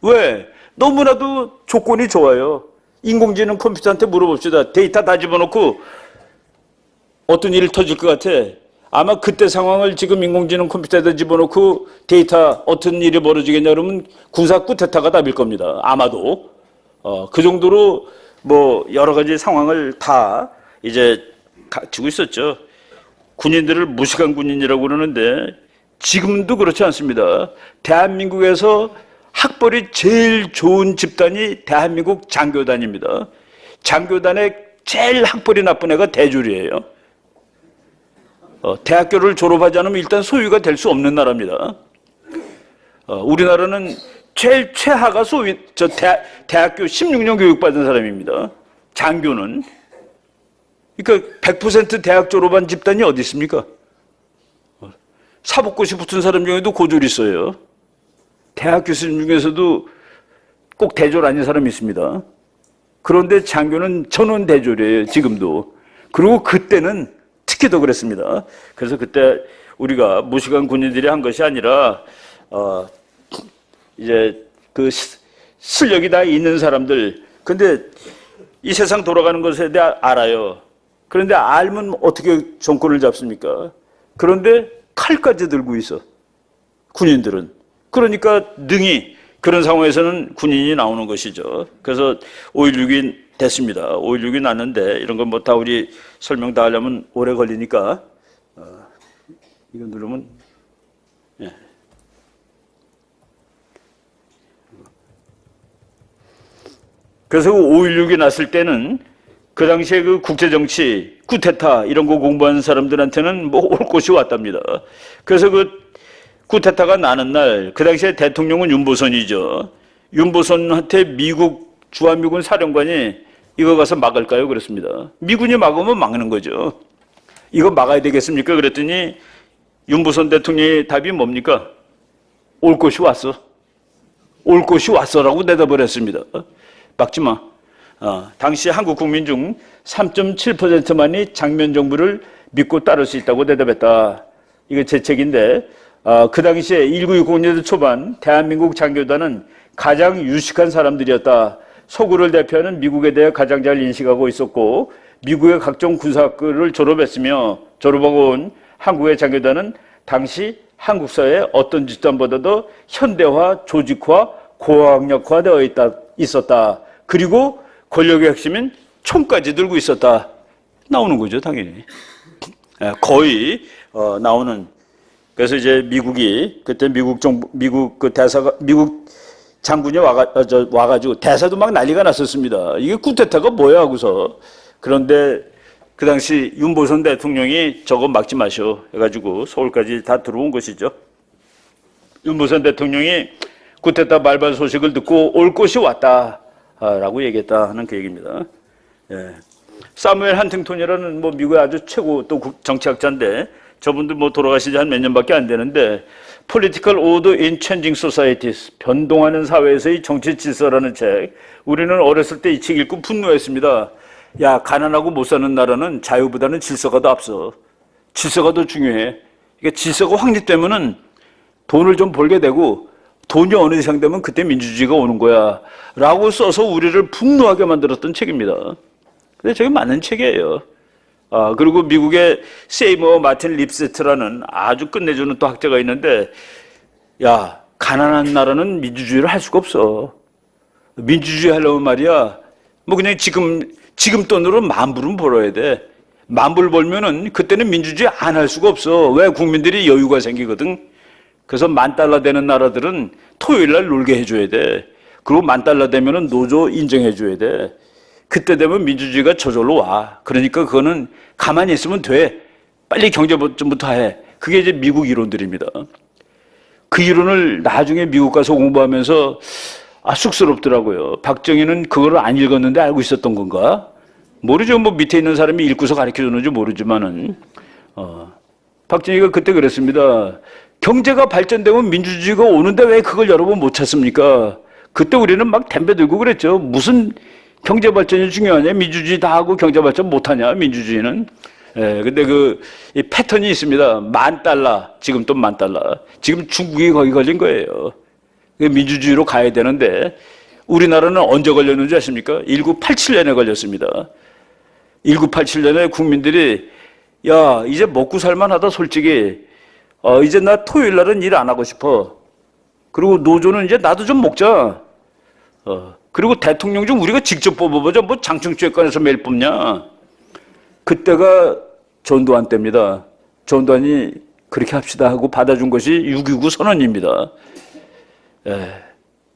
왜? 너무나도 조건이 좋아요. 인공지능 컴퓨터한테 물어봅시다. 데이터 다 집어넣고 어떤 일이 터질 것 같아? 아마 그때 상황을 지금 인공지능 컴퓨터에다 집어넣고 데이터 어떤 일이 벌어지겠냐 그러면 군사 쿠데타가 답일 겁니다. 아마도. 그 정도로 뭐 여러 가지 상황을 다 이제 갖추고 있었죠. 군인들을 무식한 군인이라고 그러는데 지금도 그렇지 않습니다. 대한민국에서 학벌이 제일 좋은 집단이 대한민국 장교단입니다. 장교단의 제일 학벌이 나쁜 애가 대졸이에요. 대학교를 졸업하지 않으면 일단 소위가 될 수 없는 나라입니다. 우리나라는 제일 최하가 대학교 16년 교육받은 사람입니다. 장교는. 그러니까 100% 대학 졸업한 집단이 어디 있습니까? 사법고시 붙은 사람 중에도 고졸이 있어요. 대학 교수님 중에서도 꼭 대졸 아닌 사람이 있습니다. 그런데 장교는 전원 대졸이에요, 지금도. 그리고 그때는 특히 더 그랬습니다. 그래서 그때 우리가 무식한 군인들이 한 것이 아니라, 이제 그 실력이 다 있는 사람들. 근데 이 세상 돌아가는 것에 대해 알아요. 그런데 알면 어떻게 정권을 잡습니까? 그런데 칼까지 들고 있어. 군인들은. 그러니까 능히 그런 상황에서는 군인이 나오는 것이죠. 그래서 5.16이 됐습니다. 5.16이 났는데 이런 건 뭐 다 우리 설명 다 하려면 오래 걸리니까 이거 누르면 예. 그래서 5.16이 났을 때는 그 당시에 그 국제정치, 쿠데타 이런 거 공부하는 사람들한테는 뭐 올 곳이 왔답니다. 그래서 그 쿠데타가 나는 날, 그 당시에 대통령은 윤보선이죠. 윤보선한테 주한미군 사령관이 이거 가서 막을까요? 그랬습니다. 미군이 막으면 막는 거죠. 이거 막아야 되겠습니까? 그랬더니 윤보선 대통령의 답이 뭡니까? 올 곳이 왔어. 올 곳이 왔어라고 대답을 했습니다. 막지 마. 당시 한국 국민 중 3.7%만이 장면 정부를 믿고 따를 수 있다고 대답했다. 이게 제 책인데, 그 당시에 1960년대 초반 대한민국 장교단은 가장 유식한 사람들이었다. 서구를 대표하는 미국에 대해 가장 잘 인식하고 있었고 미국의 각종 군사학교를 졸업하고 온 한국의 장교단은 당시 한국 사회의 어떤 집단보다도 현대화, 조직화, 고학력화되어 있었다. 그리고 권력의 핵심인 총까지 들고 있었다. 나오는 거죠, 당연히. 거의 나오는. 그래서 이제 미국이 그때 미국 장군이 와가지고 대사도 막 난리가 났었습니다. 이게 쿠데타가 뭐야 하고서. 그런데 그 당시 윤보선 대통령이 저거 막지 마시오 해가지고 서울까지 다 들어온 것이죠. 윤보선 대통령이 쿠데타 발발 소식을 듣고 올 것이 왔다라고 얘기했다 하는 그 얘기입니다. 예. 사무엘 한팅턴이라는 뭐 미국의 아주 최고 또 정치학자인데 저분도 뭐 돌아가신 지 한 몇 년밖에 안 되는데 Political Order in Changing Societies, 변동하는 사회에서의 정치 질서라는 책. 우리는 어렸을 때 이 책 읽고 분노했습니다. 야, 가난하고 못 사는 나라는 자유보다는 질서가 더 앞서. 질서가 더 중요해. 그러니까 질서가 확립되면은 돈을 좀 벌게 되고 돈이 어느 이상 되면 그때 민주주의가 오는 거야. 라고 써서 우리를 분노하게 만들었던 책입니다. 근데 저게 맞는 책이에요. 그리고 미국의 세이머 마틴 립세트라는 아주 끝내주는 또 학자가 있는데, 야, 가난한 나라는 민주주의를 할 수가 없어. 민주주의 하려면 말이야, 뭐 그냥 지금 돈으로 10,000불은 벌어야 돼. 10,000불 벌면은 그때는 민주주의 안 할 수가 없어. 왜? 국민들이 여유가 생기거든. 그래서 $10,000 되는 나라들은 토요일 날 놀게 해줘야 돼. 그리고 $10,000 되면은 노조 인정해줘야 돼. 그때 되면 민주주의가 저절로 와. 그러니까 그거는 가만히 있으면 돼. 빨리 경제 발전부터 해. 그게 이제 미국 이론들입니다. 그 이론을 나중에 미국 가서 공부하면서 쑥스럽더라고요. 박정희는 그걸 안 읽었는데 알고 있었던 건가? 모르죠. 뭐 밑에 있는 사람이 읽고서 가르쳐줬는지 모르지만은 박정희가 그때 그랬습니다. 경제가 발전되면 민주주의가 오는데 왜 그걸 여러 번 못 찾습니까? 그때 우리는 막 덤벼들고 그랬죠. 무슨 경제 발전이 중요하냐? 민주주의 다 하고 경제 발전 못 하냐? 민주주의는. 예, 근데 이 패턴이 있습니다. $10,000, 지금 또 $10,000. 지금 중국이 거기 걸린 거예요. 민주주의로 가야 되는데 우리나라는 언제 걸렸는지 아십니까? 1987년에 걸렸습니다. 1987년에 국민들이 야, 이제 먹고 살만하다 솔직히. 이제 나 토요일 날은 일 안 하고 싶어. 그리고 노조는 이제 나도 좀 먹자. 그리고 대통령 좀 우리가 직접 뽑아보자. 뭐 장충체육관에서 매일 뽑냐. 그때가 전두환 때입니다. 전두환이 그렇게 합시다 하고 받아준 것이 6.29 선언입니다.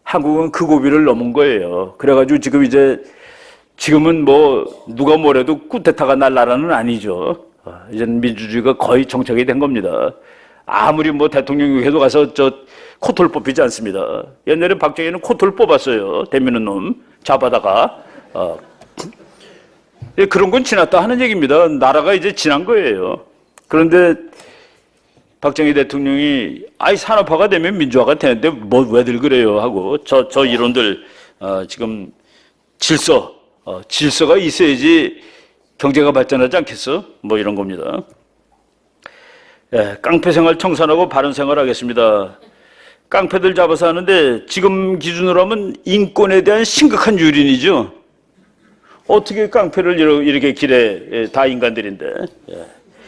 한국은 그 고비를 넘은 거예요. 그래가지고 지금은 뭐 누가 뭐래도 쿠데타가 날 나라는 아니죠. 이제는 민주주의가 거의 정착이 된 겁니다. 아무리 뭐 대통령이 계속 가서 코털 뽑히지 않습니다. 옛날에 박정희는 코털 뽑았어요. 대미는 놈 잡아다가. 그런 건 지났다 하는 얘기입니다. 나라가 이제 지난 거예요. 그런데 박정희 대통령이 산업화가 되면 민주화가 되는데 뭐 왜들 그래요 하고 저 이론들 지금 질서가 있어야지 경제가 발전하지 않겠어? 뭐 이런 겁니다. 깡패 생활 청산하고 바른 생활 하겠습니다. 깡패들 잡아서 하는데 지금 기준으로 하면 인권에 대한 심각한 유린이죠. 어떻게 깡패를 이렇게 길에 다 인간들인데.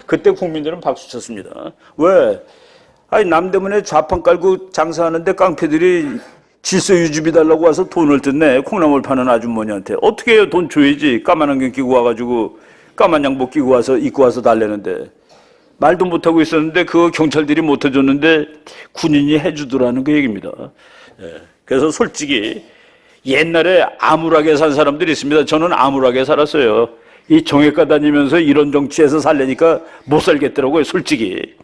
그때 국민들은 박수 쳤습니다. 왜? 남대문에 좌판 깔고 장사하는데 깡패들이 질서 유지비 달라고 와서 돈을 뜯네. 콩나물 파는 아주머니한테. 어떻게 해요? 돈 줘야지. 까만 안경 끼고 와가지고 까만 양복 끼고 와서 입고 와서 달래는데. 말도 못하고 있었는데 그거 경찰들이 못 해줬는데 군인이 해주더라는 그 얘기입니다. 그래서 솔직히 옛날에 암울하게 산 사람들이 있습니다. 저는 암울하게 살았어요. 이 정외과 다니면서 이런 정치에서 살려니까 못 살겠더라고요, 솔직히.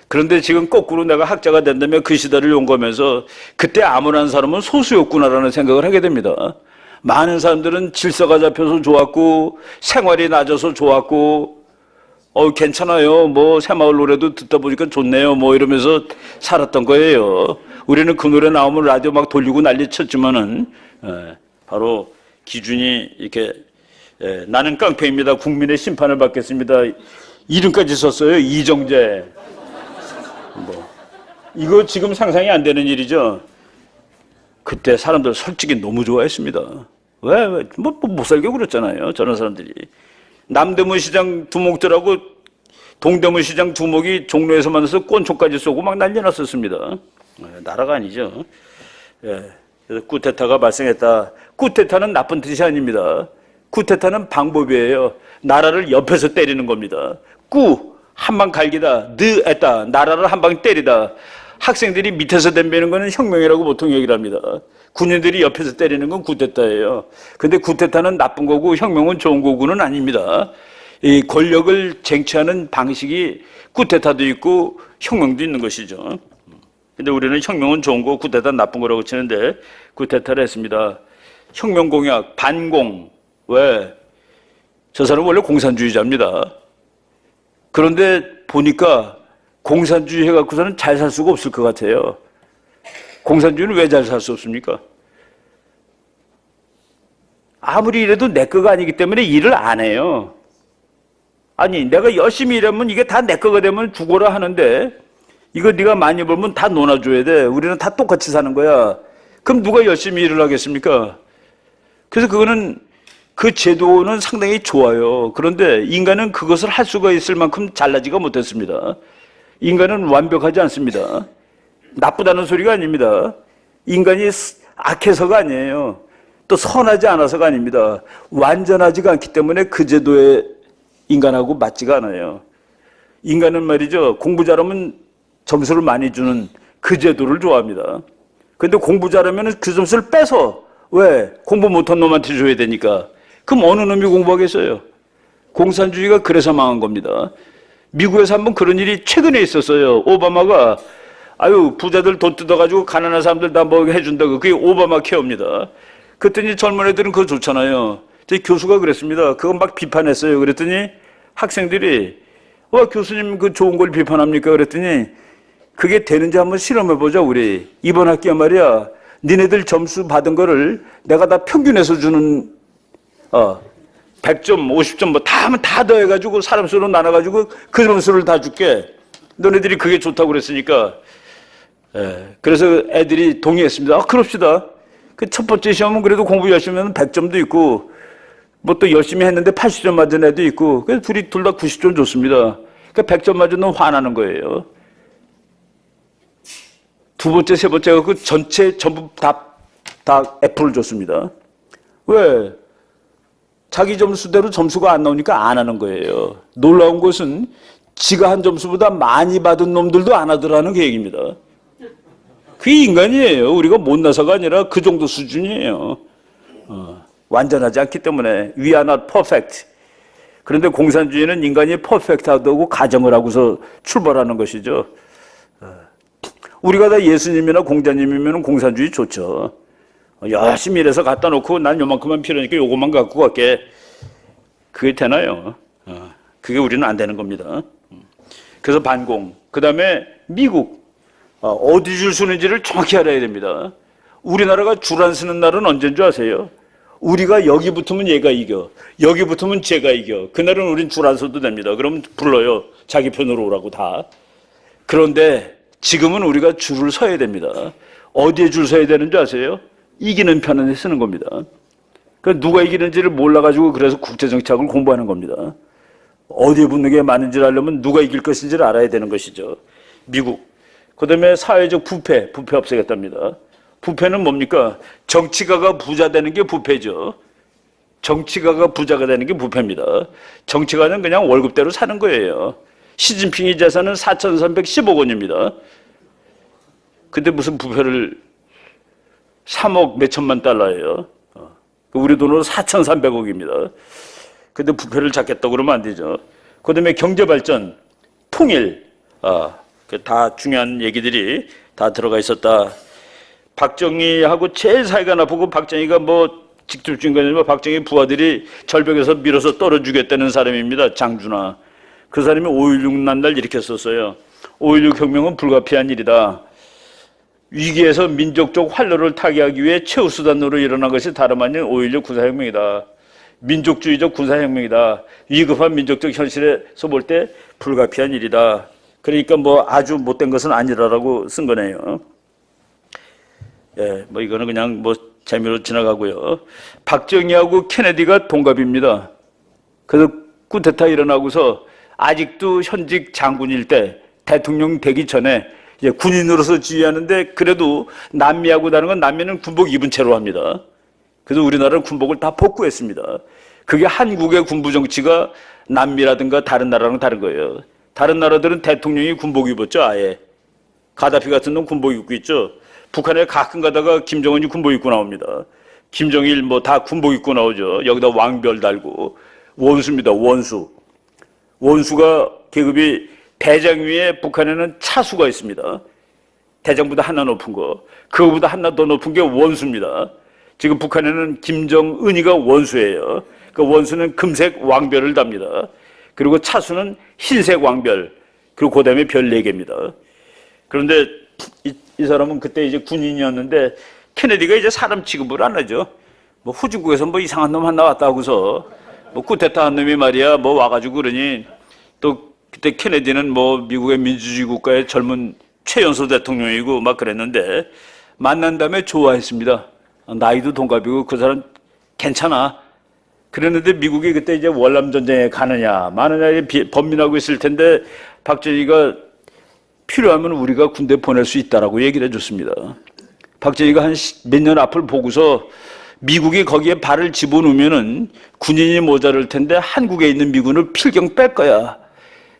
그런데 지금 거꾸로 내가 학자가 된다면 그 시대를 용감해서 그때 암울한 사람은 소수였구나라는 생각을 하게 됩니다. 많은 사람들은 질서가 잡혀서 좋았고 생활이 낮아서 좋았고 괜찮아요. 뭐 새마을 노래도 듣다 보니까 좋네요. 뭐 이러면서 살았던 거예요. 우리는 그 노래 나오면 라디오 막 돌리고 난리 쳤지만은 바로 기준이 이렇게 나는 깡패입니다. 국민의 심판을 받겠습니다. 이름까지 썼어요. 이정재. 뭐 이거 지금 상상이 안 되는 일이죠. 그때 사람들 솔직히 너무 좋아했습니다. 왜? 뭐 못 살게 그랬잖아요. 저런 사람들이. 남대문 시장 두목들하고 동대문 시장 두목이 종로에서 만나서 꼰초까지 쏘고 막 난리 났었습니다. 나라가 아니죠. 그래서 쿠데타가 발생했다. 쿠데타는 나쁜 뜻이 아닙니다. 쿠데타는 방법이에요. 나라를 옆에서 때리는 겁니다. 한 방 갈기다. 느했다. 나라를 한 방 때리다. 학생들이 밑에서 덤비는 거는 혁명이라고 보통 얘기를 합니다. 군인들이 옆에서 때리는 건 쿠데타예요. 근데 쿠데타는 나쁜 거고 혁명은 좋은 거고는 아닙니다. 이 권력을 쟁취하는 방식이 쿠데타도 있고 혁명도 있는 것이죠. 근데 우리는 혁명은 좋은 거, 쿠데타는 나쁜 거라고 치는데 쿠데타를 했습니다. 혁명 공약, 반공. 왜? 저 사람은 원래 공산주의자입니다. 그런데 보니까 공산주의 해갖고서는 잘 살 수가 없을 것 같아요. 공산주의는 왜 잘 살 수 없습니까? 아무리 이래도 내 거가 아니기 때문에 일을 안 해요. 아니, 내가 열심히 일하면 이게 다 내 거가 되면 죽어라 하는데 이거 네가 많이 벌면 다 논아줘야 돼. 우리는 다 똑같이 사는 거야. 그럼 누가 열심히 일을 하겠습니까? 그래서 그거는 그 제도는 상당히 좋아요. 그런데 인간은 그것을 할 수가 있을 만큼 잘나지가 못했습니다. 인간은 완벽하지 않습니다. 나쁘다는 소리가 아닙니다. 인간이 악해서가 아니에요. 또 선하지 않아서가 아닙니다. 완전하지가 않기 때문에 그 제도의 인간하고 맞지가 않아요. 인간은 말이죠. 공부 잘하면 점수를 많이 주는 그 제도를 좋아합니다. 근데 공부 잘하면 그 점수를 빼서 왜? 공부 못한 놈한테 줘야 되니까. 그럼 어느 놈이 공부하겠어요? 공산주의가 그래서 망한 겁니다. 미국에서 한번 그런 일이 최근에 있었어요. 오바마가 아유 부자들 돈 뜯어가지고 가난한 사람들 다 뭐 해준다고. 그게 오바마 케어입니다. 그랬더니 젊은 애들은 그거 좋잖아요. 제 교수가 그랬습니다. 그건 막 비판했어요. 그랬더니 학생들이 와 교수님 그 좋은 걸 비판합니까? 그랬더니 그게 되는지 한번 실험해보자 우리. 이번 학기에 말이야 니네들 점수 받은 거를 내가 다 평균해서 주는 100점, 50점 뭐 다 하면 다 더해가지고 사람 수로 나눠가지고 그 점수를 다 줄게. 너네들이 그게 좋다고 그랬으니까. 그래서 애들이 동의했습니다. 그럽시다. 그 첫 번째 시험은 그래도 공부 열심히 하면 100점도 있고 뭐 또 열심히 했는데 80점 맞은 애도 있고 그래서 둘 다 90점 줬습니다. 그러니까 100점 맞은 놈 화나는 거예요. 두 번째, 세 번째가 그 전체 전부 다 F를 줬습니다. 왜? 자기 점수대로 점수가 안 나오니까 안 하는 거예요. 놀라운 것은 지가 한 점수보다 많이 받은 놈들도 안 하더라는 계획입니다. 그게 인간이에요. 우리가 못나서가 아니라 그 정도 수준이에요. 완전하지 않기 때문에 we are not perfect. 그런데 공산주의는 인간이 퍼펙트하다고 가정을 하고서 출발하는 것이죠. 우리가 다 예수님이나 공자님이면 공산주의 좋죠. 열심히 일해서 갖다 놓고 난 요만큼만 필요하니까 요것만 갖고 갈게. 그게 되나요? 그게 우리는 안 되는 겁니다. 그래서 반공. 그 다음에 미국. 어디 줄 서는지를 정확히 알아야 됩니다. 우리나라가 줄 안 서는 날은 언제인 줄 아세요? 우리가 여기 붙으면 얘가 이겨. 여기 붙으면 쟤가 이겨. 그날은 우린 줄 안 서도 됩니다. 그럼 불러요. 자기 편으로 오라고 다. 그런데 지금은 우리가 줄을 서야 됩니다. 어디에 줄 서야 되는 줄 아세요? 이기는 편에 쓰는 겁니다. 그러니까 누가 이기는지를 몰라가지고 그래서 국제정치학을 공부하는 겁니다. 어디에 붙는 게 많은지를 알려면 누가 이길 것인지를 알아야 되는 것이죠. 미국. 그 다음에 사회적 부패 없애겠답니다. 부패는 뭡니까? 정치가가 부자 되는 게 부패죠. 정치가가 부자가 되는 게 부패입니다. 정치가는 그냥 월급대로 사는 거예요. 시진핑의 재산은 4,310억 원입니다. 근데 무슨 부패를 3억 몇천만 달러예요. 우리 돈으로 4,300억입니다. 근데 부패를 잡겠다고 그러면 안 되죠. 그 다음에 경제발전, 통일, 다 중요한 얘기들이 다 들어가 있었다. 박정희하고 제일 사이가 나쁘고 박정희가 뭐 직접적인 건 아니지만 박정희 부하들이 절벽에서 밀어서 떨어주겠다는 사람입니다. 장준하. 그 사람이 5.16 난날 이렇게 썼어요. 5.16 혁명은 불가피한 일이다. 위기에서 민족적 활로를 타개하기 위해 최후 수단으로 일어난 것이 다름 아닌 5.16 군사혁명이다. 민족주의적 군사혁명이다. 위급한 민족적 현실에서 볼 때 불가피한 일이다. 그러니까 뭐 아주 못된 것은 아니라라고 쓴 거네요. 뭐 이거는 그냥 뭐 재미로 지나가고요. 박정희하고 케네디가 동갑입니다. 그래서 쿠데타 일어나고서 아직도 현직 장군일 때 대통령 되기 전에 이제 군인으로서 지휘하는데 그래도 남미하고 다른 건 남미는 군복 입은 채로 합니다. 그래서 우리나라는 군복을 다 복구했습니다. 그게 한국의 군부 정치가 남미라든가 다른 나라랑 다른 거예요. 다른 나라들은 대통령이 군복 입었죠, 아예. 가다피 같은 놈 군복 입고 있죠. 북한에 가끔 가다가 김정은이 군복 입고 나옵니다. 김정일 뭐 다 군복 입고 나오죠. 여기다 왕별 달고. 원수입니다, 원수. 원수가 계급이 대장 위에 북한에는 차수가 있습니다. 대장보다 하나 높은 거. 그거보다 하나 더 높은 게 원수입니다. 지금 북한에는 김정은이가 원수예요. 그 원수는 금색 왕별을 답니다. 그리고 차수는 흰색 왕별, 그리고 그 다음에 별 4개입니다. 그런데 이 사람은 그때 이제 군인이었는데 케네디가 이제 사람 취급을 안 하죠. 뭐 후진국에서 뭐 이상한 놈 하나 왔다 하고서 뭐 쿠데타 한 놈이 말이야 뭐 와가지고 그러니 또 그때 케네디는 뭐 미국의 민주주의 국가의 젊은 최연소 대통령이고 막 그랬는데 만난 다음에 좋아했습니다. 나이도 동갑이고 그 사람 괜찮아. 그랬는데 미국이 그때 이제 월남전쟁에 가느냐 마느냐에 범민하고 있을 텐데 박정희가 필요하면 우리가 군대 보낼 수 있다라고 얘기를 해줬습니다. 박정희가 한 몇 년 앞을 보고서 미국이 거기에 발을 집어넣으면은 군인이 모자랄 텐데 한국에 있는 미군을 필경 뺄 거야.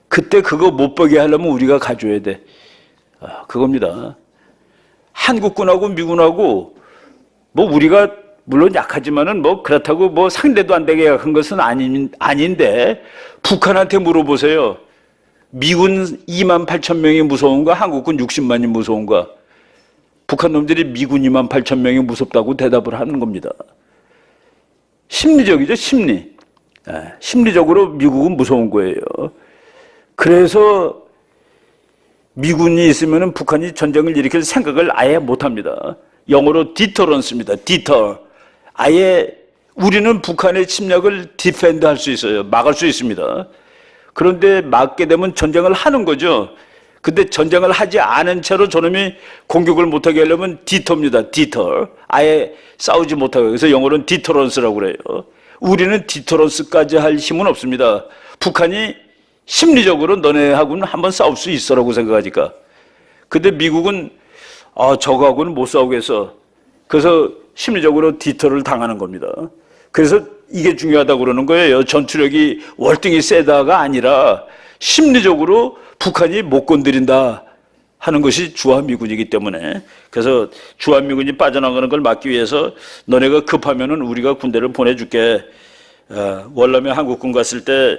그때 그거 못 보게 하려면 우리가 가져야 돼. 그겁니다. 한국군하고 미군하고 뭐 우리가 물론 약하지만은 뭐 그렇다고 뭐 상대도 안 되게 약한 것은 아닌데 북한한테 물어보세요. 미군 2만 8천 명이 무서운가? 한국군 60만이 무서운가? 북한 놈들이 미군 2만 8천 명이 무섭다고 대답을 하는 겁니다. 심리적이죠, 심리. 심리적으로 미국은 무서운 거예요. 그래서 미군이 있으면 북한이 전쟁을 일으킬 생각을 아예 못 합니다. 영어로 디터런스입니다. 디터. 아예 우리는 북한의 침략을 디펜드 할 수 있어요. 막을 수 있습니다. 그런데 막게 되면 전쟁을 하는 거죠. 근데 전쟁을 하지 않은 채로 저놈이 공격을 못하게 하려면 디터입니다. 디터. 아예 싸우지 못하게. 그래서 영어로는 디터런스라고 그래요. 우리는 디터런스까지 할 힘은 없습니다. 북한이 심리적으로 너네하고는 한번 싸울 수 있어라고 생각하니까. 근데 미국은 저거하고는 못 싸우겠어. 그래서 심리적으로 디터를 당하는 겁니다. 그래서 이게 중요하다고 그러는 거예요. 전투력이 월등히 세다가 아니라 심리적으로 북한이 못 건드린다 하는 것이 주한미군이기 때문에, 그래서 주한미군이 빠져나가는 걸 막기 위해서 너네가 급하면은 우리가 군대를 보내줄게. 월남에 한국군 갔을 때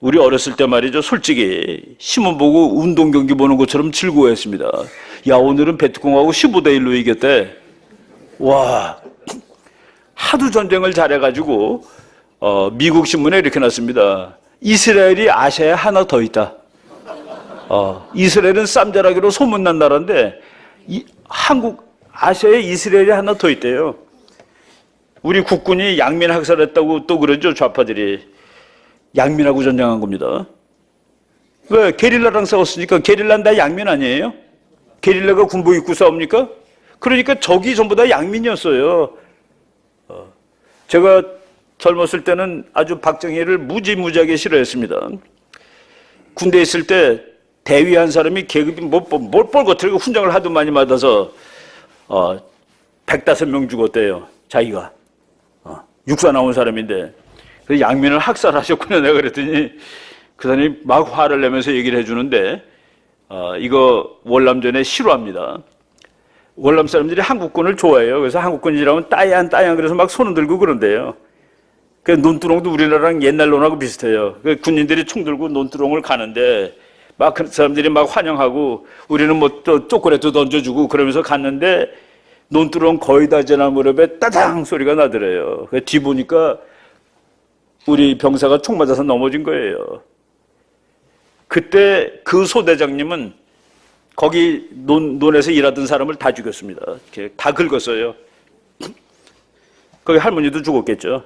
우리 어렸을 때 말이죠. 솔직히 신문 보고 운동 경기 보는 것처럼 즐거워했습니다. 야, 오늘은 베트콩하고 15대 1로 이겼대. 와, 하도 전쟁을 잘해가지고 미국 신문에 이렇게 났습니다. 이스라엘이 아시아에 하나 더 있다. 이스라엘은 쌈자라기로 소문난 나라인데 아시아에 이스라엘이 하나 더 있대요. 우리 국군이 양민 학살했다고 또 그러죠. 좌파들이. 양민하고 전쟁한 겁니다. 왜? 게릴라랑 싸웠으니까. 게릴라는 다 양민 아니에요? 게릴라가 군복 입고 싸웁니까? 그러니까 적이 전부 다 양민이었어요. 제가 젊었을 때는 아주 박정희를 무지무지하게 싫어했습니다. 군대에 있을 때 대위 한 사람이 계급이 뭘 뻘거트리고 훈장을 하도 많이 받아서 105명 죽었대요. 자기가. 육사 나온 사람인데. 그래서 양민을 학살하셨군요. 내가 그랬더니 그 사람이 막 화를 내면서 얘기를 해주는데 이거 월남전에 싫어합니다. 월남 사람들이 한국군을 좋아해요. 그래서 한국군이라면 따양 그래서 막 손을 들고 그런대요. 그 논두렁도 우리나라랑 옛날 논하고 비슷해요. 그 군인들이 총 들고 논두렁을 가는데 막 그 사람들이 막 환영하고 우리는 뭐 또 초콜릿도 던져주고 그러면서 갔는데 논두렁 거의 다 지난 무렵에 따당 소리가 나더래요. 뒤 보니까 우리 병사가 총 맞아서 넘어진 거예요. 그때 그 소대장님은 거기 논에서 일하던 사람을 다 죽였습니다. 이렇게 다 긁었어요. 거기 할머니도 죽었겠죠.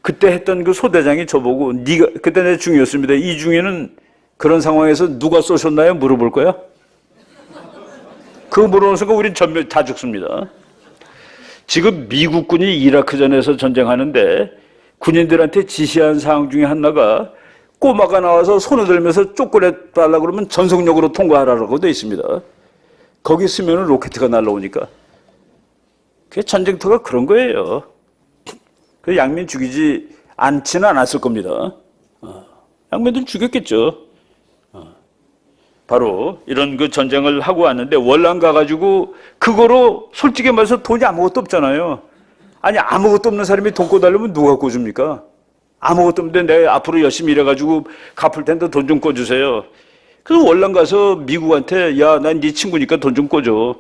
그때 했던 그 소대장이 저보고 네가 그때 내 중이었습니다. 이 중에는 그런 상황에서 누가 쏘셨나요? 물어볼 거야? 그거 물어보는 순간 우린 전멸 다 죽습니다. 지금 미국군이 이라크전에서 전쟁하는데 군인들한테 지시한 사항 중에 하나가 꼬마가 나와서 손을 들면서 초콜릿 달라고 그러면 전속력으로 통과하라고 되어 있습니다. 거기 쓰면 로켓가 날라오니까. 그게 전쟁터가 그런 거예요. 그 양민 죽이지 않지는 않았을 겁니다. 양민들 죽였겠죠. 바로 이런 그 전쟁을 하고 왔는데 월남 가가지고 그거로 솔직히 말해서 돈이 아무것도 없잖아요. 아니 아무것도 없는 사람이 돈 꿔달라면 누가 꿔줍니까? 아무것도 없는데 내가 앞으로 열심히 일해가지고 갚을 텐데 돈 좀 꿔주세요. 그래서 월남 가서 미국한테 야, 난 네 친구니까 돈 좀 꿔줘.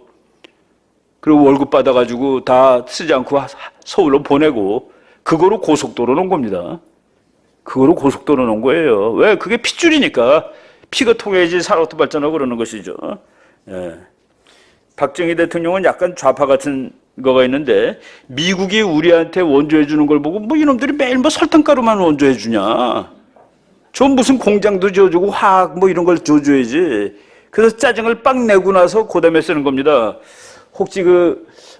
그리고 월급 받아가지고 다 쓰지 않고 서울로 보내고 그거로 고속도로 놓은 겁니다. 그거로 고속도로 놓은 거예요. 왜? 그게 핏줄이니까. 피가 통해야지 산업도 발전하고 그러는 것이죠. 예. 박정희 대통령은 약간 좌파 같은 거가 있는데 미국이 우리한테 원조해 주는 걸 보고 뭐 이놈들이 매일 뭐 설탕가루만 원조해 주냐. 전 무슨 공장도 지어주고 화학 뭐 이런 걸 지어줘야지. 그래서 짜증을 빡 내고 나서 고담에 쓰는 겁니다. 혹시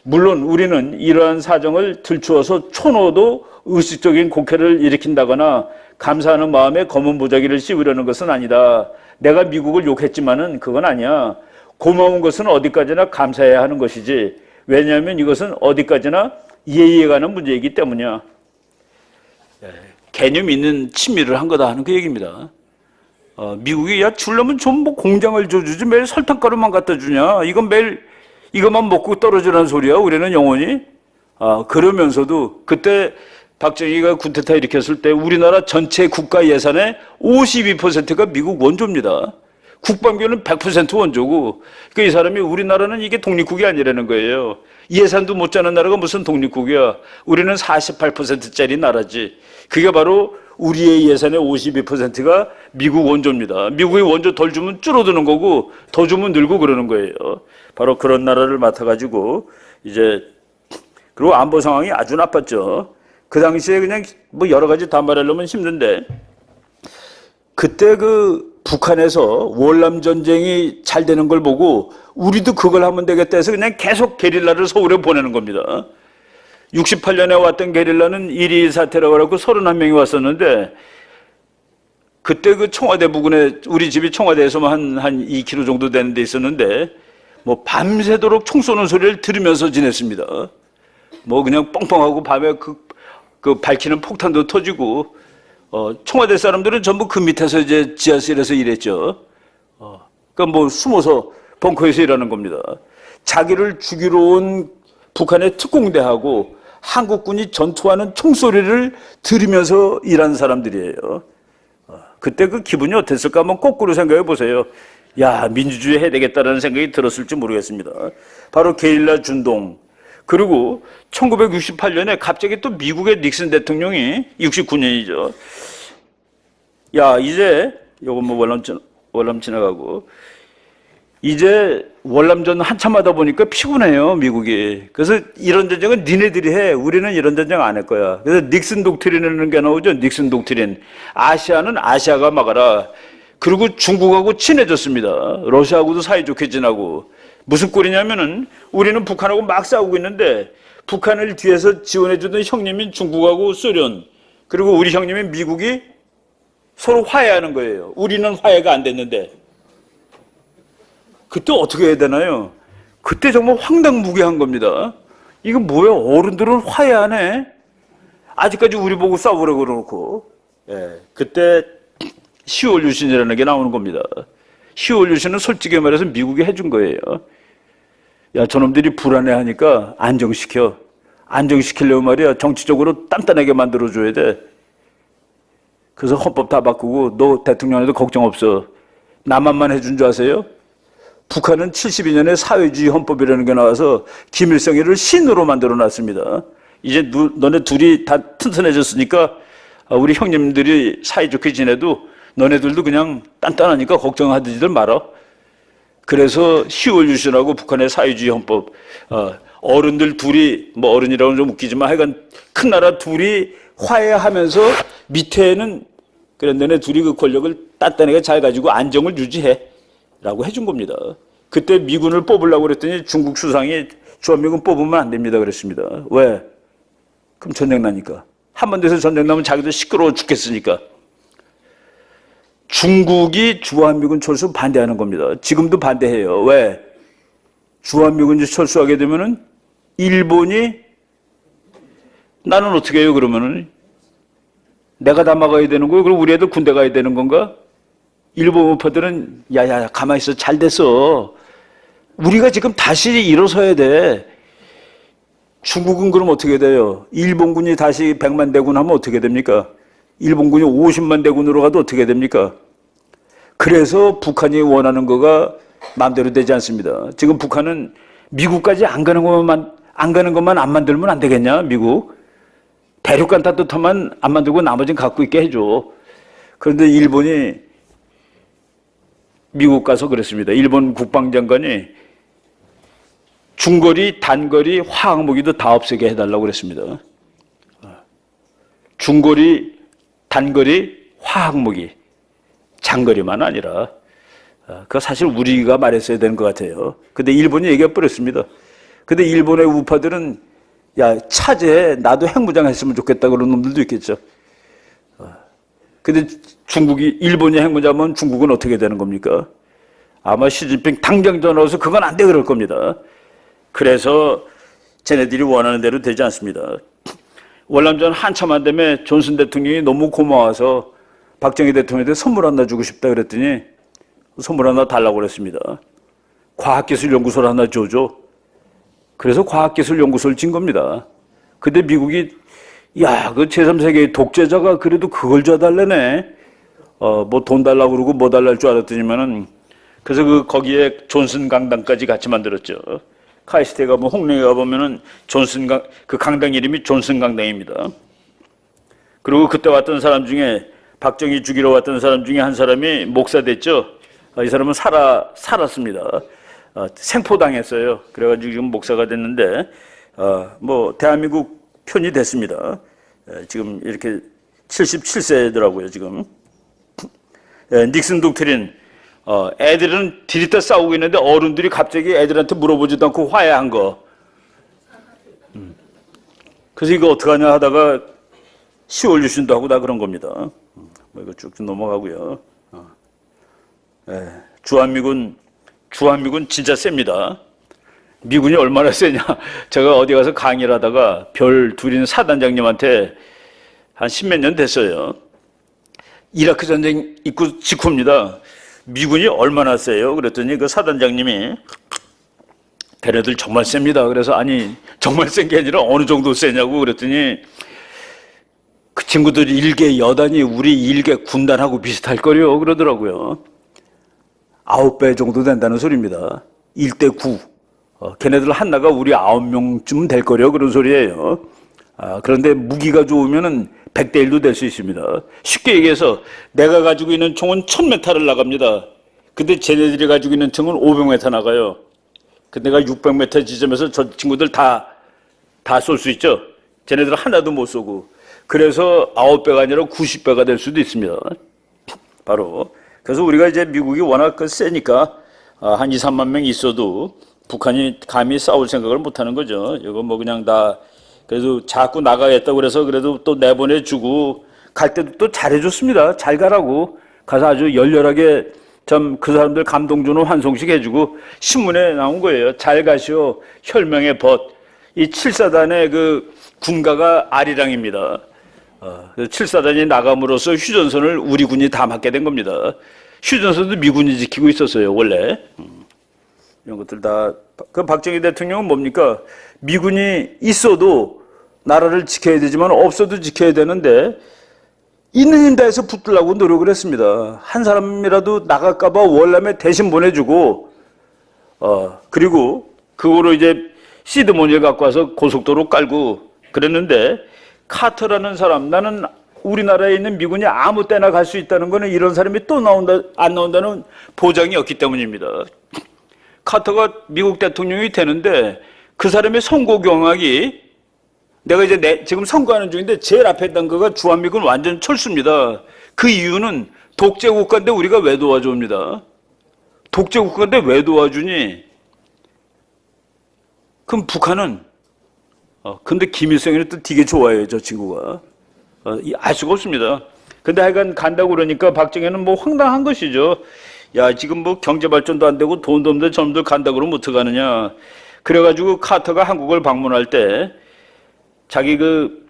물론 우리는 이러한 사정을 들추어서 초노도 의식적인 곡해를 일으킨다거나 감사하는 마음에 검은 보자기를 씌우려는 것은 아니다. 내가 미국을 욕했지만은 그건 아니야. 고마운 것은 어디까지나 감사해야 하는 것이지. 왜냐하면 이것은 어디까지나 예의에 관한 문제이기 때문이야. 개념 있는 친밀을 한 거다 하는 그 얘기입니다. 미국이 야 주려면 좀 뭐 공장을 줘주지 매일 설탕가루만 갖다 주냐. 이건 매일 이것만 먹고 떨어지라는 소리야. 우리는 영원히. 그러면서도 그때 박정희가 쿠데타 일으켰을 때 우리나라 전체 국가 예산의 52%가 미국 원조입니다. 국방비는 100% 원조고, 그러니까 이 사람이 우리나라는 이게 독립국이 아니라는 거예요. 예산도 못 짜는 나라가 무슨 독립국이야. 우리는 48%짜리 나라지. 그게 바로 우리의 예산의 52%가 미국 원조입니다. 미국이 원조 덜 주면 줄어드는 거고, 더 주면 늘고 그러는 거예요. 바로 그런 나라를 맡아가지고, 이제, 그리고 안보 상황이 아주 나빴죠. 그 당시에 그냥 뭐 여러 가지 다 말하려면 힘든데, 그때 그 북한에서 월남 전쟁이 잘 되는 걸 보고 우리도 그걸 하면 되겠다 해서 그냥 계속 게릴라를 서울에 보내는 겁니다. 68년에 왔던 게릴라는 1.2 사태라고 하고 31명이 왔었는데, 그때 그 청와대 부근에 우리 집이 청와대에서만 한 2km 정도 되는 데 있었는데, 뭐 밤새도록 총 쏘는 소리를 들으면서 지냈습니다. 뭐 그냥 뻥뻥하고 밤에 그 밝히는 폭탄도 터지고, 청와대 사람들은 전부 그 밑에서 이제 지하실에서 일했죠. 그러니까 뭐 숨어서 벙커에서 일하는 겁니다. 자기를 죽이러 온 북한의 특공대하고 한국군이 전투하는 총소리를 들으면서 일한 사람들이에요. 그때 그 기분이 어땠을까 한번 거꾸로 생각해 보세요. 야, 민주주의 해야 되겠다라는 생각이 들었을지 모르겠습니다. 바로 게릴라 준동. 그리고 1968년에 갑자기 또 미국의 닉슨 대통령이 69년이죠. 야, 이제 요거 뭐 월남 지나가고 이제 월남전 한참 하다 보니까 피곤해요, 미국이. 그래서 이런 전쟁은 니네들이 해. 우리는 이런 전쟁 안 할 거야. 그래서 닉슨 독트린이라는 게 나오죠. 닉슨 독트린. 아시아는 아시아가 막아라. 그리고 중국하고 친해졌습니다. 러시아하고도 사이좋게 지나고. 무슨 꼴이냐면은 우리는 북한하고 막 싸우고 있는데 북한을 뒤에서 지원해주던 형님인 중국하고 소련, 그리고 우리 형님인 미국이 서로 화해하는 거예요. 우리는 화해가 안 됐는데. 그때 어떻게 해야 되나요? 그때 정말 황당무계한 겁니다. 이거 뭐야? 어른들은 화해 안 해? 아직까지 우리 보고 싸우라고 그러놓고. 그때 10월 유신이라는 게 나오는 겁니다. 10월 유신은 솔직히 말해서 미국이 해준 거예요. 야, 저놈들이 불안해하니까 안정시켜. 안정시키려고 말이야. 정치적으로 단단하게 만들어줘야 돼. 그래서 헌법 다 바꾸고 너 대통령에도 걱정 없어. 남한만 해준 줄 아세요? 북한은 72년에 사회주의 헌법이라는 게 나와서 김일성이를 신으로 만들어놨습니다. 이제 너네 둘이 다 튼튼해졌으니까 우리 형님들이 사이좋게 지내도 너네들도 그냥 단단하니까 걱정하지들 말아. 그래서 10월 유신하고 북한의 사회주의 헌법, 어른들 둘이, 뭐 어른이라고는 좀 웃기지만 하여간 큰 나라 둘이 화해하면서 밑에는 그래 너네 둘이 그 권력을 단단하게 잘 가지고 안정을 유지해 라고 해준 겁니다. 그때 미군을 뽑으려고 그랬더니 중국 수상이 주한미군 뽑으면 안 됩니다 그랬습니다. 왜? 그럼 전쟁 나니까. 한반도에서 전쟁 나면 자기도 시끄러워 죽겠으니까. 중국이 주한미군 철수 반대하는 겁니다. 지금도 반대해요. 왜? 주한미군이 철수하게 되면은 일본이 나는 어떻게 해요 그러면은? 내가 다 막아야 되는 거예요? 그럼 우리 애들 군대 가야 되는 건가? 일본 우파들은 야야 가만히 있어 잘 됐어. 우리가 지금 다시 일어서야 돼. 중국은 그럼 어떻게 돼요? 일본군이 다시 100만 대군 하면 어떻게 됩니까? 일본군이 50만 대군으로 가도 어떻게 됩니까? 그래서 북한이 원하는 거가 마음대로 되지 않습니다. 지금 북한은 미국까지 안 가는 것만 안 만들면 안 되겠냐, 미국? 대륙간 따뜻함만 안 만들고 나머지는 갖고 있게 해줘. 그런데 일본이 미국 가서 그랬습니다. 일본 국방장관이 중거리, 단거리, 화학무기도 다 없애게 해달라고 그랬습니다. 중거리, 단거리, 화학무기, 장거리만 아니라 그거 사실 우리가 말했어야 되는 것 같아요. 근데 일본이 얘기해버렸습니다. 근데 일본의 우파들은 야 차제 나도 핵무장 했으면 좋겠다 그런 놈들도 있겠죠. 근데 일본이 핵무장하면 중국은 어떻게 되는 겁니까? 아마 시진핑 당장 전화해서 그건 안 돼 그럴 겁니다. 그래서 쟤네들이 원하는 대로 되지 않습니다. 월남전 한참 안 되면 존슨 대통령이 너무 고마워서 박정희 대통령한테 선물 하나 주고 싶다 그랬더니 선물 하나 달라고 그랬습니다. 과학기술연구소를 하나 줘줘. 그래서 과학기술연구소를 진 겁니다. 근데 미국이 야, 그 제3세계의 독재자가 그래도 그걸 줘달래네. 뭐 돈 달라고 그러고 뭐 달랄 줄 알았더니만은 그래서 거기에 존슨 강당까지 같이 만들었죠. 카이스트에 가보면 홍콩에 가보면은 그 강당 이름이 존슨 강당입니다. 그리고 그때 왔던 사람 중에 박정희 죽이러 왔던 사람 중에 한 사람이 목사 됐죠. 이 사람은 살았습니다. 생포당했어요. 그래가지고 지금 목사가 됐는데 뭐 대한민국 편이 됐습니다. 지금 이렇게 77세더라고요 지금. 닉슨 독트린. 애들은 들이다 싸우고 있는데 어른들이 갑자기 애들한테 물어보지도 않고 화해한 거. 그래서 이거 어떡하냐 하다가 10월 유신도 하고 다 그런 겁니다. 뭐 이거 쭉 넘어가고요. 주한미군 진짜 셉니다. 미군이 얼마나 세냐. 제가 어디 가서 강의를 하다가 별 둘인 사단장님한테 한 10몇 년 됐어요. 이라크 전쟁 있고 직후입니다. 미군이 얼마나 세요? 그랬더니 그 사단장님이 걔네들 정말 셉니다. 그래서 아니 정말 센 게 아니라 어느 정도 세냐고 그랬더니 그 친구들 일개 여단이 우리 일개 군단하고 비슷할 거요 그러더라고요. 9배 정도 된다는 소리입니다. 1대 9. 걔네들 하나가 우리 9명쯤 될 거요 그런 소리예요. 그런데 무기가 좋으면은 100대 1도 될 수 있습니다. 쉽게 얘기해서 내가 가지고 있는 총은 1000m를 나갑니다. 근데 쟤네들이 가지고 있는 총은 500m 나가요. 근데 내가 600m 지점에서 저 친구들 다 쏠 수 있죠. 쟤네들 하나도 못 쏘고. 그래서 9배가 아니라 90배가 될 수도 있습니다. 바로. 그래서 우리가 이제 미국이 워낙 세니까 한 2, 3만 명 있어도 북한이 감히 싸울 생각을 못 하는 거죠. 이거 뭐 그냥 다 그래도 자꾸 나가겠다고 그래서 그래도 또 내보내주고 갈 때도 또 잘해줬습니다. 잘 가라고. 가서 아주 열렬하게 참 그 사람들 감동 주는 환송식 해주고 신문에 나온 거예요. 잘 가시오. 혈명의 벗. 이 7사단의 그 군가가 아리랑입니다. 7사단이 나감으로써 휴전선을 우리 군이 다 맡게 된 겁니다. 휴전선도 미군이 지키고 있었어요. 원래. 이런 것들 다. 그 박정희 대통령은 뭡니까? 미군이 있어도 나라를 지켜야 되지만 없어도 지켜야 되는데 있는 힘 다해서 붙들려고 노력을 했습니다. 한 사람이라도 나갈까봐 월남에 대신 보내주고 그리고 그거로 이제 시드모니를 갖고 와서 고속도로 깔고 그랬는데 카터라는 사람 나는 우리나라에 있는 미군이 아무 때나 갈 수 있다는 거는 이런 사람이 또 안 나온다는 보장이 없기 때문입니다. 카터가 미국 대통령이 되는데 그 사람의 선거 경악이 내가 이제 지금 선거하는 중인데 제일 앞에 있던 거가 주한미군 완전 철수입니다. 그 이유는 독재국가인데 우리가 왜 도와줍니다. 독재국가인데 왜 도와주니? 그럼 북한은 근데 김일성이는 또 되게 좋아해요. 저 친구가. 알 수가 없습니다. 근데 하여간 간다고 그러니까 박정희는 뭐 황당한 것이죠. 야 지금 뭐 경제발전도 안 되고 돈도 없는데 저놈들 간다고 그러면 어떡하느냐. 그래가지고 카터가 한국을 방문할 때 자기 그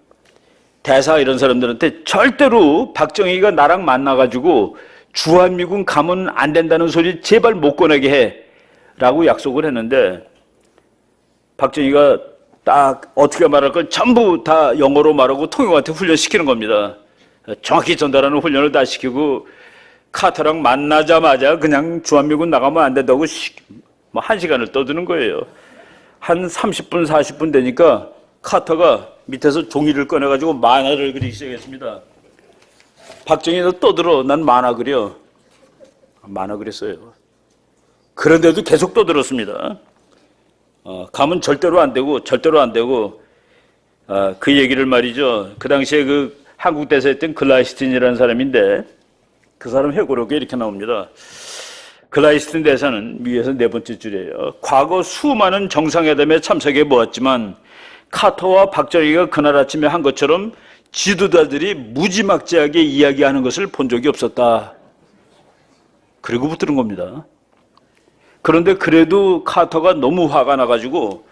대사 이런 사람들한테 절대로 박정희가 나랑 만나가지고 주한미군 가면 안 된다는 소리 제발 못 꺼내게 해 라고 약속을 했는데 박정희가 딱 어떻게 말할 건 전부 다 영어로 말하고 통역한테 훈련시키는 겁니다. 정확히 전달하는 훈련을 다 시키고 카터랑 만나자마자 그냥 주한미군 나가면 안 된다고 뭐 1시간을 떠드는 거예요. 한 30분 40분 되니까 카터가 밑에서 종이를 꺼내가지고 만화를 그리기 시작했습니다. 박정희 너 떠들어. 난 만화 그려. 만화 그렸어요. 그런데도 계속 떠들었습니다. 가면 절대로 안 되고 그 얘기를 말이죠. 그 당시에 그 한국 대사였던 글라이스틴이라는 사람인데 그 사람 회고록에 이렇게 나옵니다. 글라이스틴 대사는 위에서 4번째 줄이에요. 과거 수많은 정상회담에 참석해 보았지만 카터와 박정희가 그날 아침에 한 것처럼 지도자들이 무지막지하게 이야기하는 것을 본 적이 없었다. 그리고 붙드는 겁니다. 그런데 그래도 카터가 너무 화가 나가지고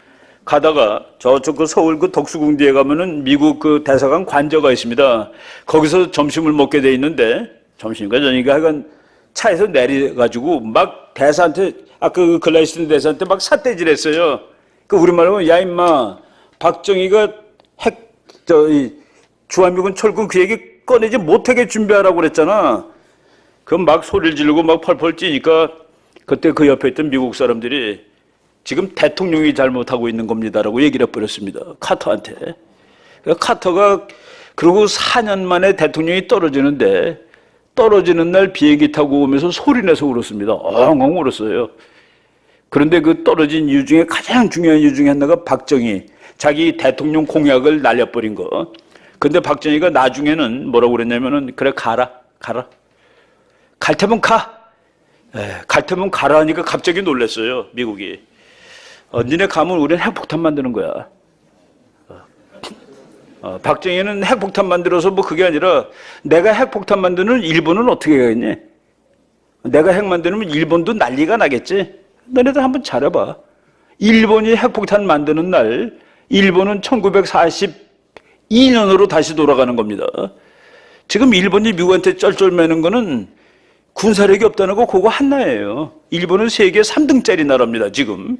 가다가 저쪽 그 서울 그 덕수궁 뒤에 가면은 미국 그 대사관 관저가 있습니다. 거기서 점심을 먹게 돼 있는데 점심인가 저녁인가 하여간 차에서 내려가지고 막 대사한테 아까 그 글라이스틴 대사한테 막 삿대질했어요. 그 우리말로 야 임마 박정희가 주한미군 철군 그 얘기 꺼내지 못하게 준비하라고 그랬잖아. 그럼 막 소리를 지르고 막 펄펄 뛰니까 그때 그 옆에 있던 미국 사람들이 지금 대통령이 잘못하고 있는 겁니다라고 얘기를 해버렸습니다. 카터한테. 그러니까 카터가 그리고 4년 만에 대통령이 떨어지는데 떨어지는 날 비행기 타고 오면서 소리내서 울었습니다. 엉엉 울었어요. 그런데 그 떨어진 이유 중에 가장 중요한 이유 중에 하나가 박정희 자기 대통령 공약을 날려버린 거. 근데 박정희가 나중에는 뭐라고 그랬냐면은 그래 가라. 갈 테면 가. 갈 테면 가라 하니까 갑자기 놀랐어요. 미국이. 니네 가면 우리는 핵폭탄 만드는 거야. 박정희는 핵폭탄 만들어서 뭐 그게 아니라 내가 핵폭탄 만드는 일본은 어떻게 가겠니? 내가 핵 만드는 일본도 난리가 나겠지? 너네들 한번 잘해봐. 일본이 핵폭탄 만드는 날 일본은 1942년으로 다시 돌아가는 겁니다. 지금 일본이 미국한테 쩔쩔매는 거는 군사력이 없다는 거 그거 하나예요. 일본은 세계 3등짜리 나라입니다. 지금.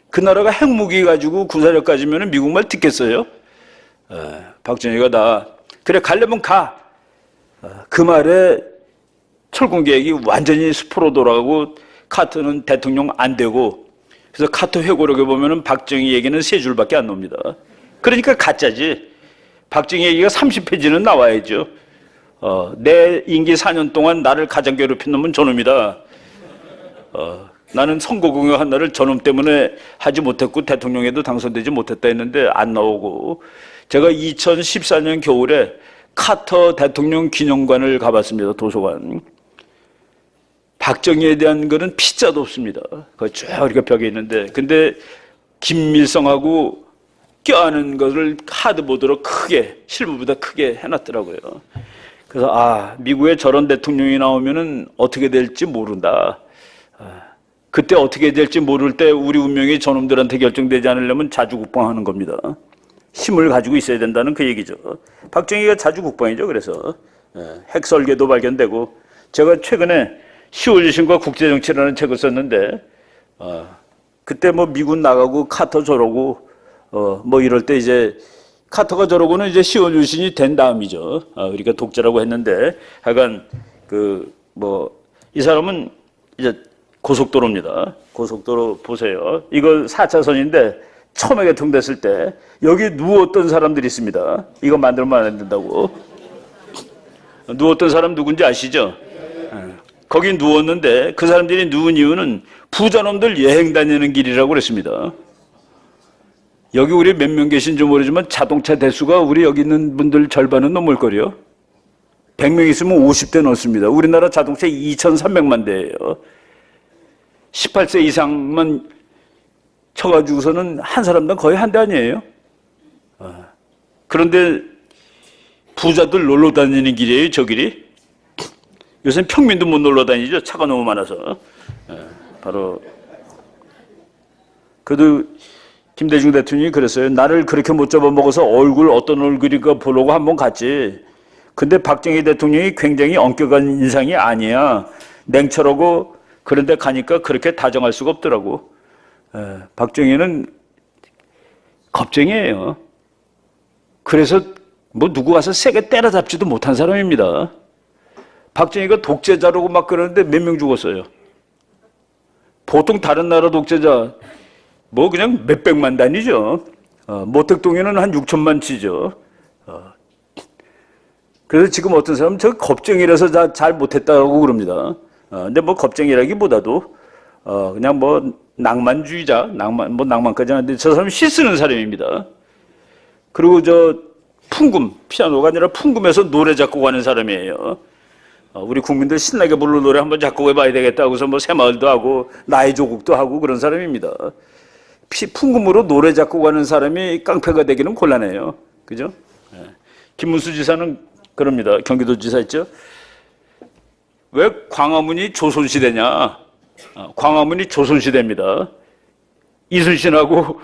그 나라가 핵무기 가지고 군사력 가지면 미국 말 듣겠어요? 박정희가 그래 가려면 가. 그 말에 철군 계획이 완전히 수포로 돌아가고 카터는 대통령 안 되고 그래서 카터 회고록에 보면은 박정희 얘기는 3줄밖에 안 나옵니다. 그러니까 가짜지. 박정희 얘기가 30페이지는 나와야죠. 내 임기 4년 동안 나를 가장 괴롭힌 놈은 저놈이다. 나는 선거 공약한 날을 저놈 때문에 하지 못했고 대통령에도 당선되지 못했다 했는데 안 나오고 제가 2014년 겨울에 카터 대통령 기념관을 가봤습니다. 도서관. 박정희에 대한 거는 피자도 없습니다. 그거 쭉 이렇게 벽에 있는데 근데 김밀성하고 껴안은 것을 하드보드로 크게 실무보다 크게 해놨더라고요. 그래서 미국에 저런 대통령이 나오면은 어떻게 될지 모른다. 그때 어떻게 될지 모를 때 우리 운명이 저놈들한테 결정되지 않으려면 자주국방하는 겁니다. 힘을 가지고 있어야 된다는 그 얘기죠. 박정희가 자주국방이죠. 그래서 핵설계도 발견되고 제가 최근에 시올리신과 국제정치라는 책을 썼는데 그때 뭐 미군 나가고 카터 저러고 뭐 이럴 때 이제 카터가 저러고는 이제 시올리신이 된 다음이죠. 우리가 독재라고 했는데 하여간 이 사람은 이제 고속도로입니다. 고속도로 보세요. 이거 4차선인데 처음에 개통됐을 때 여기 누웠던 사람들이 있습니다. 이거 만들면 안 된다고. 누웠던 사람 누군지 아시죠? 거기 누웠는데 그 사람들이 누운 이유는 부자놈들 여행 다니는 길이라고 그랬습니다. 여기 우리 몇 명 계신지 모르지만 자동차 대수가 우리 여기 있는 분들 절반은 넘을걸요. 100명 있으면 50대 넘습니다. 우리나라 자동차 2,300만 대예요. 18세 이상만 쳐가지고서는 한 사람당 거의 한 대 아니에요? 그런데 부자들 놀러 다니는 길이에요, 저 길이? 요새는 평민도 못 놀러 다니죠. 차가 너무 많아서. 바로 그래도 김대중 대통령이 그랬어요. 나를 그렇게 못 잡아먹어서 어떤 얼굴인가 보려고 한번 갔지. 근데 박정희 대통령이 굉장히 엄격한 인상이 아니야. 냉철하고 그런데 가니까 그렇게 다정할 수가 없더라고. 박정희는 겁쟁이에요. 그래서 뭐 누구 가서 세게 때려잡지도 못한 사람입니다. 박정희가 독재자라고 막 그러는데 몇 명 죽었어요. 보통 다른 나라 독재자 뭐 그냥 몇백만 단위죠. 모택동에는 한 6천만 치죠. 그래서 지금 어떤 사람은 저 겁쟁이라서 잘 못했다고 그럽니다. 근데 뭐 겁쟁이라기보다도 그냥 뭐 낭만주의자, 낭만까지 하는데 저 사람은 시 쓰는 사람입니다. 그리고 저 풍금, 피아노가 아니라 풍금에서 노래 작곡하는 사람이에요. 우리 국민들 신나게 부르는 노래 한번 작곡해봐야 되겠다 하고서 뭐 새마을도 하고 나의 조국도 하고 그런 사람입니다. 풍금으로 노래 작곡하는 사람이 깡패가 되기는 곤란해요. 그죠? 김문수 지사는 그럽니다. 경기도지사였죠. 왜 광화문이 조선시대냐? 광화문이 조선시대입니다. 이순신하고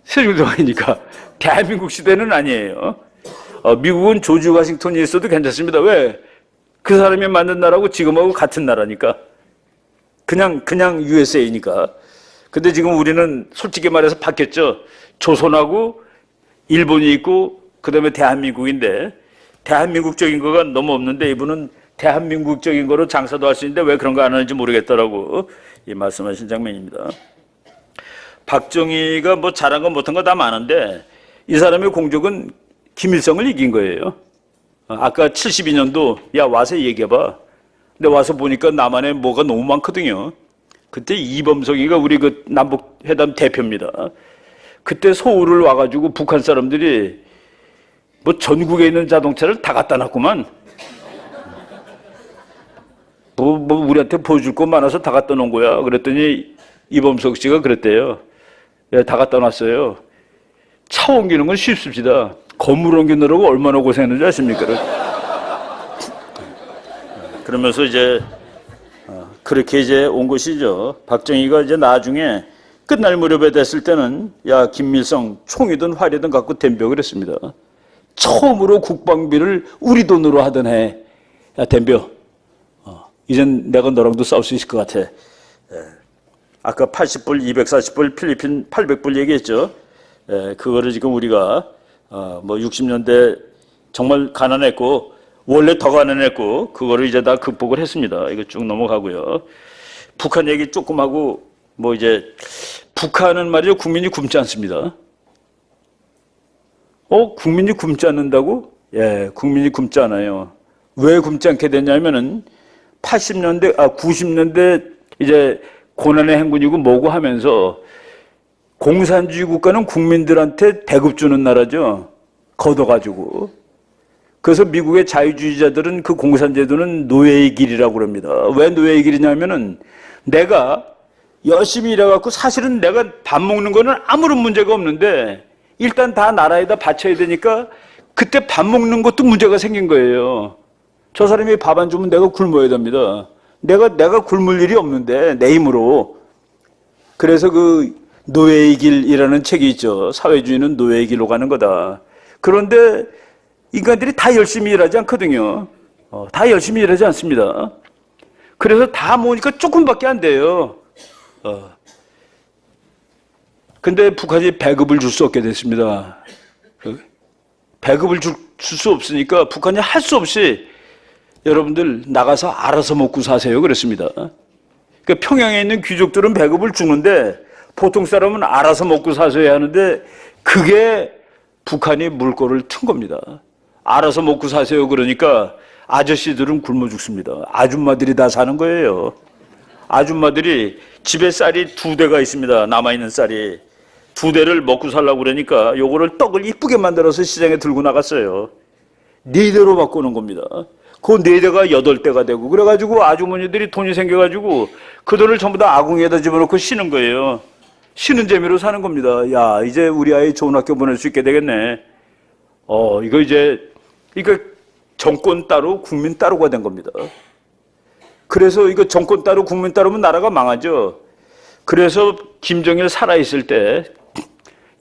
세종대왕이니까 대한민국 시대는 아니에요. 미국은 조지 워싱턴이 있어도 괜찮습니다. 왜? 그 사람이 만든 나라고 지금하고 같은 나라니까. 그냥 USA니까. 근데 지금 우리는 솔직히 말해서 바뀌었죠. 조선하고 일본이 있고 그다음에 대한민국인데 대한민국적인 거가 너무 없는데 이분은 대한민국적인 거로 장사도 할 수 있는데 왜 그런 거 안 하는지 모르겠더라고. 이 말씀하신 장면입니다. 박정희가 뭐 잘한 거 못한 거 다 많은데 이 사람의 공적은 김일성을 이긴 거예요. 아까 72년도 야 와서 얘기해봐. 근데 와서 보니까 남한에 뭐가 너무 많거든요. 그때 이범석이가 우리 그 남북회담 대표입니다. 그때 서울을 와가지고 북한 사람들이 뭐 전국에 있는 자동차를 다 갖다 놨구만. 뭐 우리한테 보여줄 거 많아서 다 갖다 놓은 거야. 그랬더니 이범석 씨가 그랬대요. 야, 다 갖다 놨어요. 차 옮기는 건 쉽습니다. 건물 옮기느라고 얼마나 고생했는지 아십니까? 그러면서 이제 그렇게 이제 온 것이죠. 박정희가 이제 나중에 끝날 무렵에 됐을 때는 야 김일성 총이든 활이든 갖고 덤벼 그랬습니다. 처음으로 국방비를 우리 돈으로 하던 해. 야 덤벼. 이젠 내가 너랑도 싸울 수 있을 것 같아. 아까 80불, 240불, 필리핀 800불 얘기했죠. 그거를 지금 우리가 뭐 60년대 정말 가난했고 원래 더 가난했고 그거를 이제 다 극복을 했습니다. 이거 쭉 넘어가고요. 북한 얘기 조금 하고 뭐 이제 북한은 말이죠. 국민이 굶지 않습니다. 국민이 굶지 않는다고? 예, 국민이 굶지 않아요. 왜 굶지 않게 됐냐면은 90년대 이제 고난의 행군이고 뭐고 하면서 공산주의 국가는 국민들한테 배급 주는 나라죠. 걷어가지고. 그래서 미국의 자유주의자들은 그 공산제도는 노예의 길이라고 그럽니다. 왜 노예의 길이냐면은 내가 열심히 일해갖고 사실은 내가 밥 먹는 거는 아무런 문제가 없는데 일단 다 나라에다 바쳐야 되니까 그때 밥 먹는 것도 문제가 생긴 거예요. 저 사람이 밥 안 주면 내가 굶어야 됩니다. 내가 굶을 일이 없는데 내 힘으로. 그래서 그 노예의 길이라는 책이 있죠. 사회주의는 노예의 길로 가는 거다. 그런데 인간들이 다 열심히 일하지 않거든요. 다 열심히 일하지 않습니다. 그래서 다 모으니까 조금밖에 안 돼요. 근데 북한이 배급을 줄 수 없게 됐습니다. 배급을 줄 수 없으니까 북한이 할 수 없이 여러분들 나가서 알아서 먹고 사세요 그랬습니다. 그러니까 평양에 있는 귀족들은 배급을 주는데 보통 사람은 알아서 먹고 사셔야 하는데 그게 북한이 물꼬를 튼 겁니다. 알아서 먹고 사세요 그러니까 아저씨들은 굶어 죽습니다. 아줌마들이 다 사는 거예요. 아줌마들이 집에 쌀이 2대가 있습니다. 남아있는 쌀이. 2대를 먹고 살라고 그러니까 요거를 떡을 이쁘게 만들어서 시장에 들고 나갔어요. 4대로 바꾸는 겁니다. 그 4대가 8대가 되고 그래가지고 아주머니들이 돈이 생겨가지고 그 돈을 전부 다 아궁이에다 집어넣고 쉬는 거예요. 쉬는 재미로 사는 겁니다. 야 이제 우리 아이 좋은 학교 보낼 수 있게 되겠네. 이거 정권 따로 국민 따로가 된 겁니다. 그래서 이거 정권 따로 국민 따로면 나라가 망하죠. 그래서 김정일 살아있을 때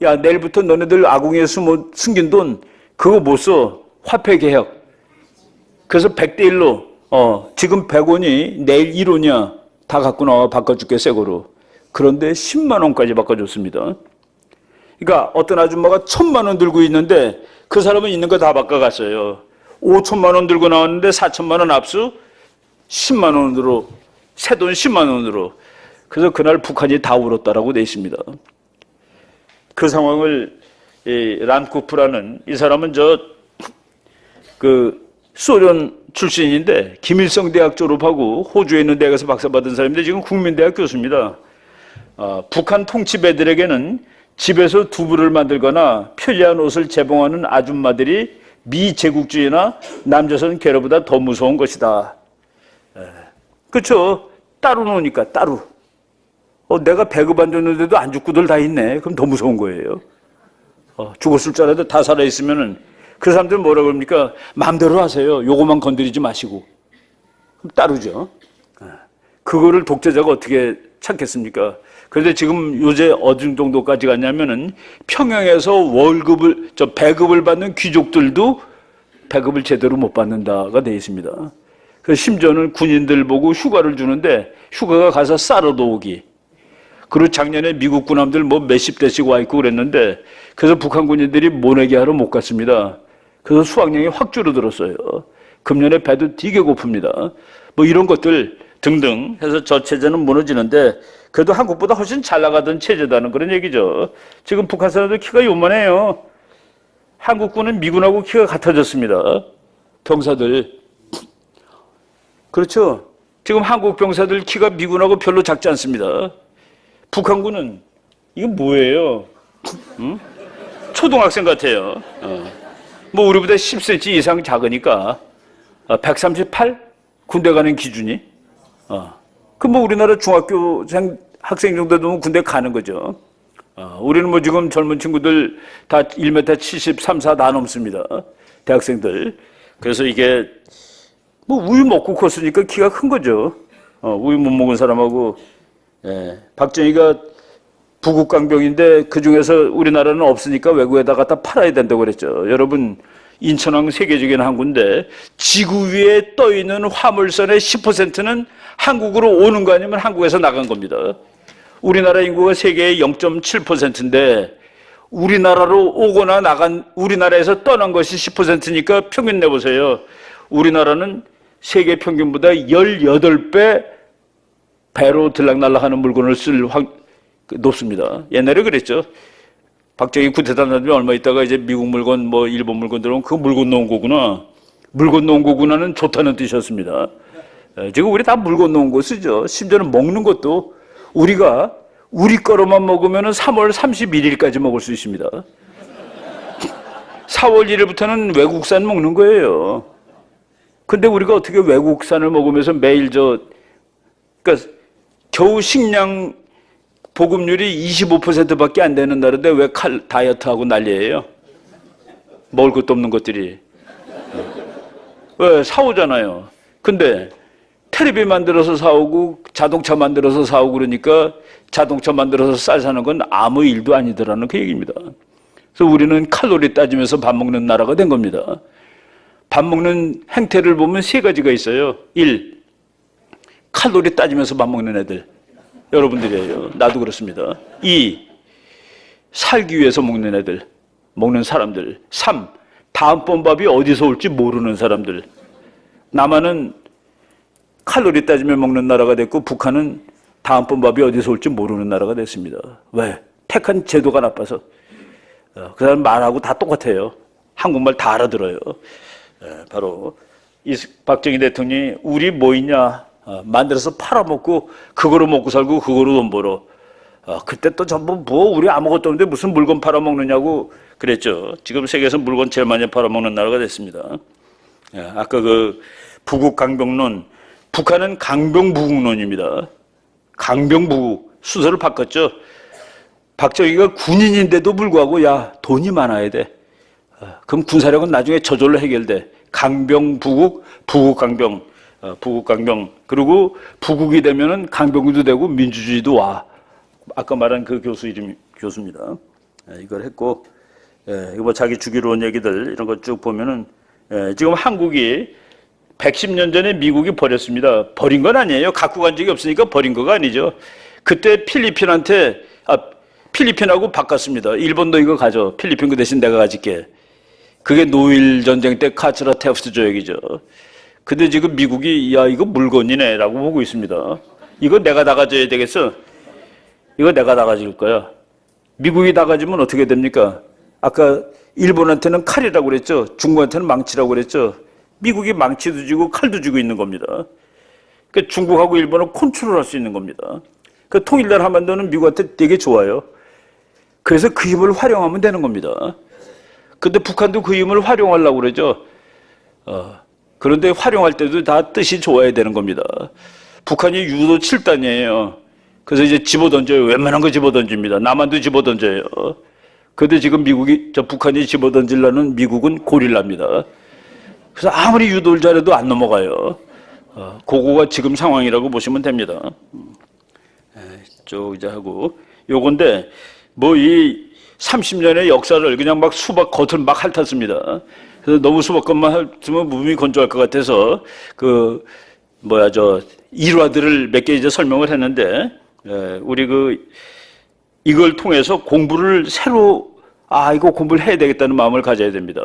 야 내일부터 너네들 아궁이에 숨긴 돈 그거 못 써. 화폐 개혁. 그래서 100대 1로 지금 100원이 내일 1원이야. 다 갖고 나와 바꿔줄게 새 거로. 그런데 10만 원까지 바꿔줬습니다. 그러니까 어떤 아줌마가 1,000만 원 들고 있는데 그 사람은 있는 거 다 바꿔갔어요. 5천만 원 들고 나왔는데 4천만 원 압수 10만 원으로 새 돈 10만 원으로. 그래서 그날 북한이 다 울었다라고 돼 있습니다. 그 상황을 란쿠프라는 이 사람은 소련 출신인데 김일성 대학 졸업하고 호주에 있는 대학에서 박사 받은 사람인데 지금 국민대학 교수입니다. 북한 통치배들에게는 집에서 두부를 만들거나 편리한 옷을 재봉하는 아줌마들이 미제국주의나 남조선 괴로보다 더 무서운 것이다. 그렇죠. 따로 노니까 따로. 내가 배급 안 줬는데도 안 죽고들 다 있네. 그럼 더 무서운 거예요. 죽었을 줄 알아도 다 살아있으면은 그 사람들은 뭐라 그럽니까? 마음대로 하세요. 요거만 건드리지 마시고. 그럼 따르죠. 그거를 독재자가 어떻게 찾겠습니까? 그런데 지금 요새 어느 정도까지 갔냐면은 평양에서 배급을 받는 귀족들도 배급을 제대로 못 받는다가 돼 있습니다. 그래서 심지어는 군인들 보고 휴가를 주는데 휴가가 가서 쌀어도 오기. 그리고 작년에 미국 군함들 뭐 몇십 대씩 와 있고 그랬는데 그래서 북한 군인들이 모내기 하러 못 갔습니다. 그래서 수확량이 확 줄어들었어요. 금년에 배도 되게 고픕니다. 뭐 이런 것들 등등 해서 저 체제는 무너지는데 그래도 한국보다 훨씬 잘 나가던 체제다는 그런 얘기죠. 지금 북한 사람들 키가 요만해요. 한국군은 미군하고 키가 같아졌습니다. 병사들. 그렇죠. 지금 한국 병사들 키가 미군하고 별로 작지 않습니다. 북한군은 이게 뭐예요? 응? 초등학생 같아요. 뭐 우리보다 10cm 이상 작으니까 138? 군대 가는 기준이? 그 뭐 우리나라 중학교생 학생 정도 되면 군대 가는 거죠. 우리는 뭐 지금 젊은 친구들 다 1m 73, 4 다 넘습니다. 대학생들. 그래서 이게 뭐 우유 먹고 컸으니까 키가 큰 거죠. 우유 못 먹은 사람하고. 박정희가 부국강병인데 그 중에서 우리나라는 없으니까 외국에다 갖다 팔아야 된다고 그랬죠. 여러분 인천항 세계적인 항구인데 지구 위에 떠 있는 화물선의 10%는 한국으로 오는 거 아니면 한국에서 나간 겁니다. 우리나라 인구가 세계의 0.7%인데 우리나라로 오거나 나간 우리나라에서 떠난 것이 10%니까 평균 내보세요. 우리나라는 세계 평균보다 18배 배로 들락날락하는 물건을 쓸 높습니다. 옛날에 그랬죠. 박정희 쿠데타 나면 얼마 있다가 이제 미국 물건 뭐 일본 물건 들어오면 그 물건 놓은 거구나. 물건 놓은 거구나는 좋다는 뜻이었습니다. 지금 우리 다 물건 놓은 거 쓰죠. 심지어는 먹는 것도 우리가 우리 거로만 먹으면 3월 31일까지 먹을 수 있습니다. 4월 1일부터는 외국산 먹는 거예요. 근데 우리가 어떻게 외국산을 먹으면서 매일 그러니까 겨우 식량 보급률이 25%밖에 안 되는 나라인데 왜 다이어트하고 난리예요? 먹을 것도 없는 것들이. 왜? 사오잖아요. 근데 텔레비 만들어서 사오고 자동차 만들어서 사오고 그러니까 자동차 만들어서 쌀 사는 건 아무 일도 아니더라는 그 얘기입니다. 그래서 우리는 칼로리 따지면서 밥 먹는 나라가 된 겁니다. 밥 먹는 행태를 보면 세 가지가 있어요. 1. 칼로리 따지면서 밥 먹는 애들. 여러분들이에요. 나도 그렇습니다. 2. 살기 위해서 먹는 애들. 먹는 사람들. 3. 다음번 밥이 어디서 올지 모르는 사람들. 남한은 칼로리 따지며 먹는 나라가 됐고 북한은 다음번 밥이 어디서 올지 모르는 나라가 됐습니다. 왜? 택한 제도가 나빠서. 그 사람 말하고 다 똑같아요. 한국말 다 알아들어요. 바로 이 박정희 대통령이 우리 뭐 있냐 만들어서 팔아먹고 그거로 먹고 살고 그거로 돈 벌어. 그때 또 전부 뭐 우리 아무것도 없는데 무슨 물건 팔아먹느냐고 그랬죠. 지금 세계에서 물건 제일 많이 팔아먹는 나라가 됐습니다. 아까 그 부국강병론, 북한은 강병부국론입니다. 강병부국 순서를 바꿨죠. 박정희가 군인인데도 불구하고 야 돈이 많아야 돼. 그럼 군사력은 나중에 저절로 해결돼. 강병부국, 부국강병, 부국강병. 그리고 부국이 되면은 강병도 되고 민주주의도 와. 아까 말한 그 교수 이름이 교수입니다. 이걸 했고, 이거 뭐 자기 주기로 온 얘기들 이런 거 쭉 보면은 지금 한국이 110년 전에 미국이 버렸습니다. 버린 건 아니에요. 갖고 간 적이 없으니까 버린 거가 아니죠. 그때 필리핀하고 바꿨습니다. 일본도 이거 가져. 필리핀 그 대신 내가 가질게. 그게 노일 전쟁 때 카츠라 테프트 조약이죠. 근데 지금 미국이 야 이거 물건이네 라고 보고 있습니다. 이거 내가 다 가져야 되겠어. 이거 내가 다 가질 거야. 미국이 다 가지면 어떻게 됩니까? 아까 일본한테는 칼이라고 그랬죠. 중국한테는 망치라고 그랬죠. 미국이 망치도 쥐고 칼도 쥐고 있는 겁니다. 그러니까 중국하고 일본을 컨트롤할 수 있는 겁니다. 그 통일날 한반도는 미국한테 되게 좋아요. 그래서 그 힘을 활용하면 되는 겁니다. 근데 북한도 그 힘을 활용하려고 그러죠. 그런데 활용할 때도 다 뜻이 좋아야 되는 겁니다. 북한이 유도 7단이에요. 그래서 이제 집어던져요. 웬만한 거 집어던집니다. 남한도 집어던져요. 그런데 지금 북한이 집어던지려는 미국은 고릴라입니다. 그래서 아무리 유도를 잘해도 안 넘어가요. 그거가 지금 상황이라고 보시면 됩니다. 쭉 이제 하고 요건데 뭐 이 30년의 역사를 그냥 막 수박 겉을 막 핥았습니다. 그래서 너무 수박겉만 핥으면 몸이 건조할 것 같아서 일화들을 몇 개 이제 설명을 했는데 우리 이걸 통해서 공부를 새로 이거 공부를 해야 되겠다는 마음을 가져야 됩니다.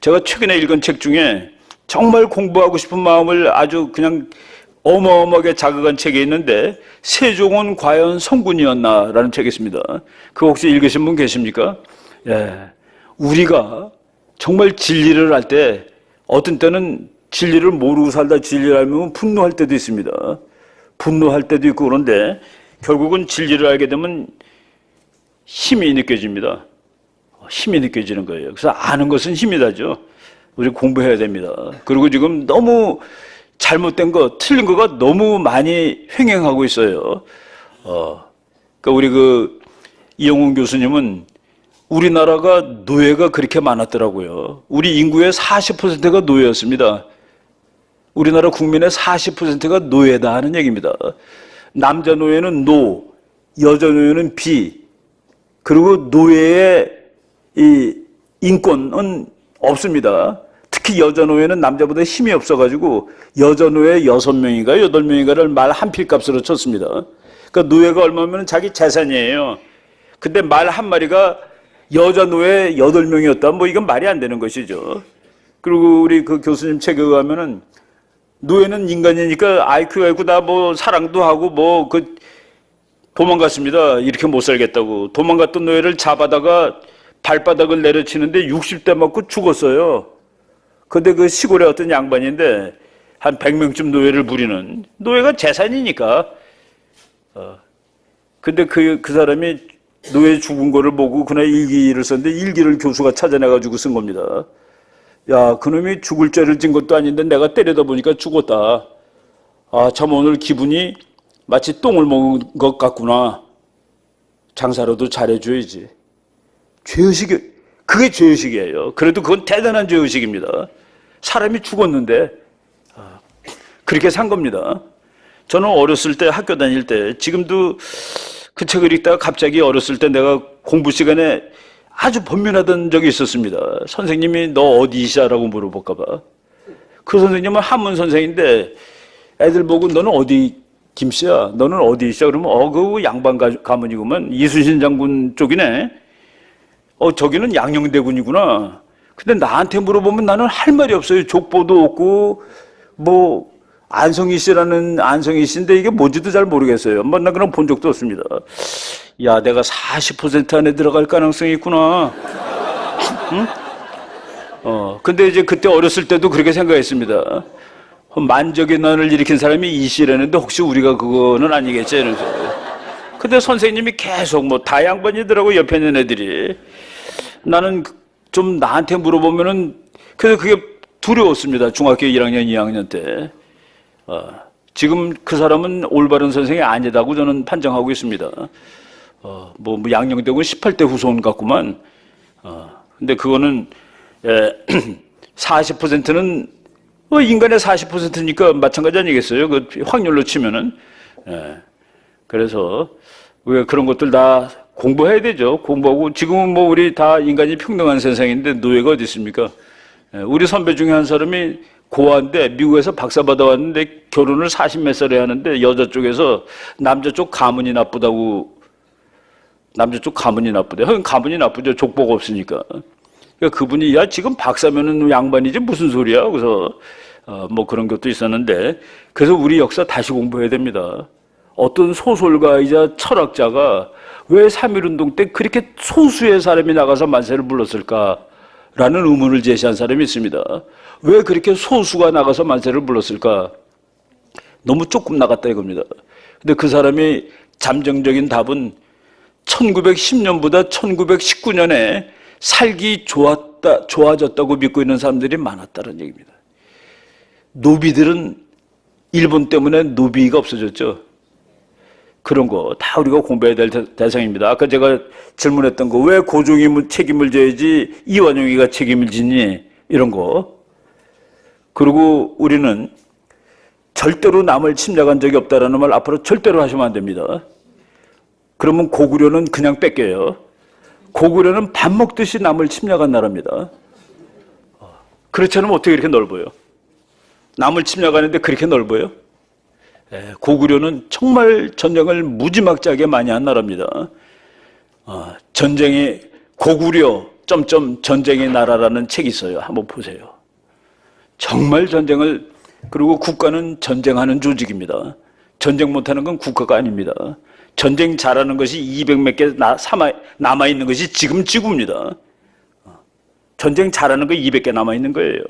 제가 최근에 읽은 책 중에 정말 공부하고 싶은 마음을 아주 그냥 어마어마하게 자극한 책이 있는데 세종은 과연 성군이었나라는 책이 있습니다. 그거 혹시 읽으신 분 계십니까? 우리가 정말 진리를 할 때 어떤 때는 진리를 모르고 살다 진리를 알면 분노할 때도 있습니다. 분노할 때도 있고 그런데 결국은 진리를 알게 되면 힘이 느껴집니다. 힘이 느껴지는 거예요. 그래서 아는 것은 힘이 나죠. 우리 공부해야 됩니다. 그리고 지금 너무 잘못된 거, 틀린 거가 너무 많이 횡행하고 있어요. 그러니까 우리 이영훈 교수님은 우리나라가 노예가 그렇게 많았더라고요. 우리 인구의 40%가 노예였습니다. 우리나라 국민의 40%가 노예다 하는 얘기입니다. 남자 노예는 노, 여자 노예는 비, 그리고 노예의 이 인권은 없습니다. 특히 여자 노예는 남자보다 힘이 없어가지고 여자 노예 6명인가 8명인가를 말 한 필값으로 쳤습니다. 그러니까 노예가 얼마면 자기 재산이에요. 근데 말 한 마리가 여자 노예 8명이었다. 뭐 이건 말이 안 되는 것이죠. 그리고 우리 그 교수님 책에 의하면은 노예는 인간이니까 IQ가 있고 다 뭐 사랑도 하고 도망갔습니다. 이렇게 못 살겠다고. 도망갔던 노예를 잡아다가 발바닥을 내려치는데 60대 맞고 죽었어요. 근데 그 시골에 어떤 양반인데 한 100명쯤 노예를 부리는 노예가 재산이니까. 근데 그 사람이 노예 죽은 거를 보고 그날 일기를 썼는데 일기를 교수가 찾아내가지고 쓴 겁니다. 야, 그놈이 죽을 죄를 진 것도 아닌데 내가 때리다 보니까 죽었다. 참 오늘 기분이 마치 똥을 먹은 것 같구나. 장사라도 잘해줘야지. 죄의식이, 그게 죄의식이에요. 그래도 그건 대단한 죄의식입니다. 사람이 죽었는데 그렇게 산 겁니다. 저는 어렸을 때 학교 다닐 때 지금도 그 책을 읽다가 갑자기 어렸을 때 내가 공부 시간에 아주 번민하던 적이 있었습니다. 선생님이 너 어디시냐라고 물어볼까 봐. 그 선생님은 한문 선생인데 애들 보고 너는 어디 김씨야? 너는 어디시야? 그러면 그 양반 가문이구만. 이순신 장군 쪽이네. 저기는 양녕대군이구나. 근데 나한테 물어보면 나는 할 말이 없어요. 족보도 없고 안성희 씨라는 안성희 씨인데 이게 뭔지도 잘 모르겠어요. 나 그럼 본 적도 없습니다. 야, 내가 40% 안에 들어갈 가능성이 있구나. 응? 근데 이제 그때 어렸을 때도 그렇게 생각했습니다. 만적의 난을 일으킨 사람이 이 씨라는데 혹시 우리가 그거는 아니겠지? 이러면서. 근데 선생님이 계속 다 양반이더라고, 옆에 있는 애들이. 나는 좀 나한테 물어보면은, 그래서 그게 두려웠습니다. 중학교 1학년, 2학년 때. 지금 그 사람은 올바른 선생이 아니다고 저는 판정하고 있습니다. 양녕대군 18대 후손 같구만. 근데 그거는 40%는 인간의 40%니까 마찬가지 아니겠어요? 그 확률로 치면은. 그래서 우리가 그런 것들 다 공부해야 되죠. 공부하고 지금은 우리 다 인간이 평등한 세상인데 노예가 어디 있습니까? 우리 선배 중에 한 사람이 고아인데 미국에서 박사 받아왔는데 결혼을 40몇 살에 하는데 여자 쪽에서 남자 쪽 가문이 나쁘다고. 남자 쪽 가문이 나쁘대. 가문이 나쁘죠. 족보가 없으니까. 그러니까 그분이 야 지금 박사면은 양반이지 무슨 소리야. 그래서 그런 것도 있었는데 그래서 우리 역사 다시 공부해야 됩니다. 어떤 소설가이자 철학자가 왜 3.1운동 때 그렇게 소수의 사람이 나가서 만세를 불렀을까라는 의문을 제시한 사람이 있습니다. 왜 그렇게 소수가 나가서 만세를 불렀을까? 너무 조금 나갔다 이겁니다. 근데 그 사람이 잠정적인 답은 1910년보다 1919년에 살기 좋아졌다고 믿고 있는 사람들이 많았다는 얘기입니다. 노비들은 일본 때문에 노비가 없어졌죠. 그런 거 다 우리가 공부해야 될 대상입니다. 아까 제가 질문했던 거, 왜 고종이 책임을 져야지 이완용이가 책임을 지니? 이런 거. 그리고 우리는 절대로 남을 침략한 적이 없다라는 말 앞으로 절대로 하시면 안 됩니다. 그러면 고구려는 그냥 뺏겨요. 고구려는 밥 먹듯이 남을 침략한 나라입니다. 그렇지 않으면 어떻게 이렇게 넓어요? 남을 침략하는데 그렇게 넓어요? 고구려는 정말 전쟁을 무지막지하게 많이 한 나라입니다. 전쟁이 고구려 전쟁의 나라라는 책이 있어요. 한번 보세요. 정말 전쟁을, 그리고 국가는 전쟁하는 조직입니다. 전쟁 못하는 건 국가가 아닙니다. 전쟁 잘하는 것이 200몇 개 남아있는 것이 지금 지구입니다. 전쟁 잘하는 거 200개 남아있는 거예요.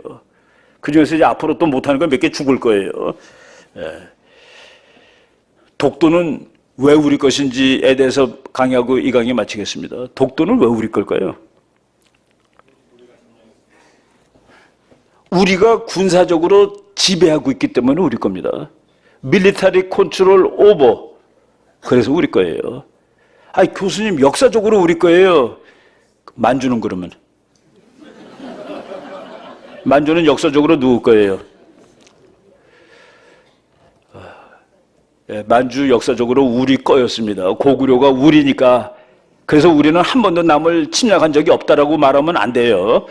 그중에서 이제 앞으로 또 못하는 건 몇 개 죽을 거예요. 독도는 왜 우리 것인지에 대해서 강의하고 이 강의 마치겠습니다. 독도는 왜 우리 걸까요? 우리가 군사적으로 지배하고 있기 때문에 우리 겁니다. 밀리터리 컨트롤 오버. 그래서 우리 거예요. 아니, 교수님, 역사적으로 우리 거예요. 만주는 그러면? 만주는 역사적으로 누구 거예요? 만주 역사적으로 우리 거였습니다. 고구려가 우리니까. 그래서 우리는 한 번도 남을 침략한 적이 없다라고 말하면 안 돼요.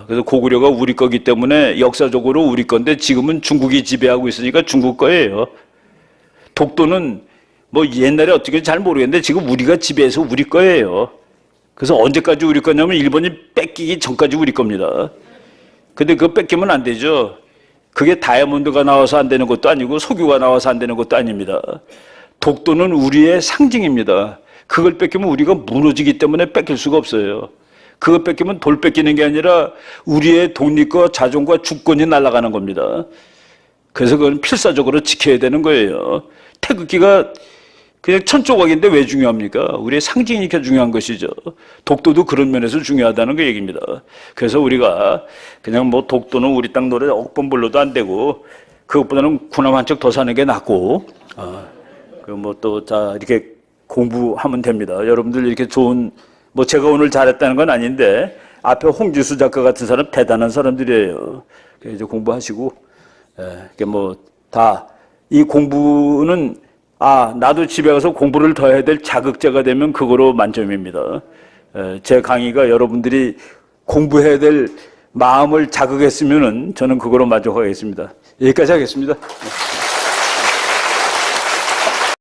그래서 고구려가 우리 거기 때문에 역사적으로 우리 건데 지금은 중국이 지배하고 있으니까 중국 거예요. 독도는 뭐 옛날에 어떻게 잘 모르겠는데 지금 우리가 지배해서 우리 거예요. 그래서 언제까지 우리 거냐면 일본이 뺏기기 전까지 우리 겁니다. 근데 그거 뺏기면 안 되죠. 그게 다이아몬드가 나와서 안 되는 것도 아니고 석유가 나와서 안 되는 것도 아닙니다. 독도는 우리의 상징입니다. 그걸 뺏기면 우리가 무너지기 때문에 뺏길 수가 없어요. 그거 뺏기면 돌 뺏기는 게 아니라 우리의 독립과 자존과 주권이 날아가는 겁니다. 그래서 그건 필사적으로 지켜야 되는 거예요. 태극기가 그냥 천조각인데 왜 중요합니까? 우리의 상징이니까 중요한 것이죠. 독도도 그런 면에서 중요하다는 그 얘기입니다. 그래서 우리가 그냥 뭐 독도는 우리 땅 노래 억번 불러도 안 되고 그것보다는 군함 한 척 더 사는 게 낫고 그 뭐 또 자 이렇게 공부하면 됩니다. 여러분들 이렇게 좋은 뭐 제가 오늘 잘했다는 건 아닌데 앞에 홍지수 작가 같은 사람 대단한 사람들이에요. 이제 공부하시고 이게 뭐 다 이 공부는 나도 집에 가서 공부를 더 해야 될 자극제가 되면 그거로 만점입니다. 제 강의가 여러분들이 공부해야 될 마음을 자극했으면은 저는 그거로 만족하겠습니다. 여기까지 하겠습니다.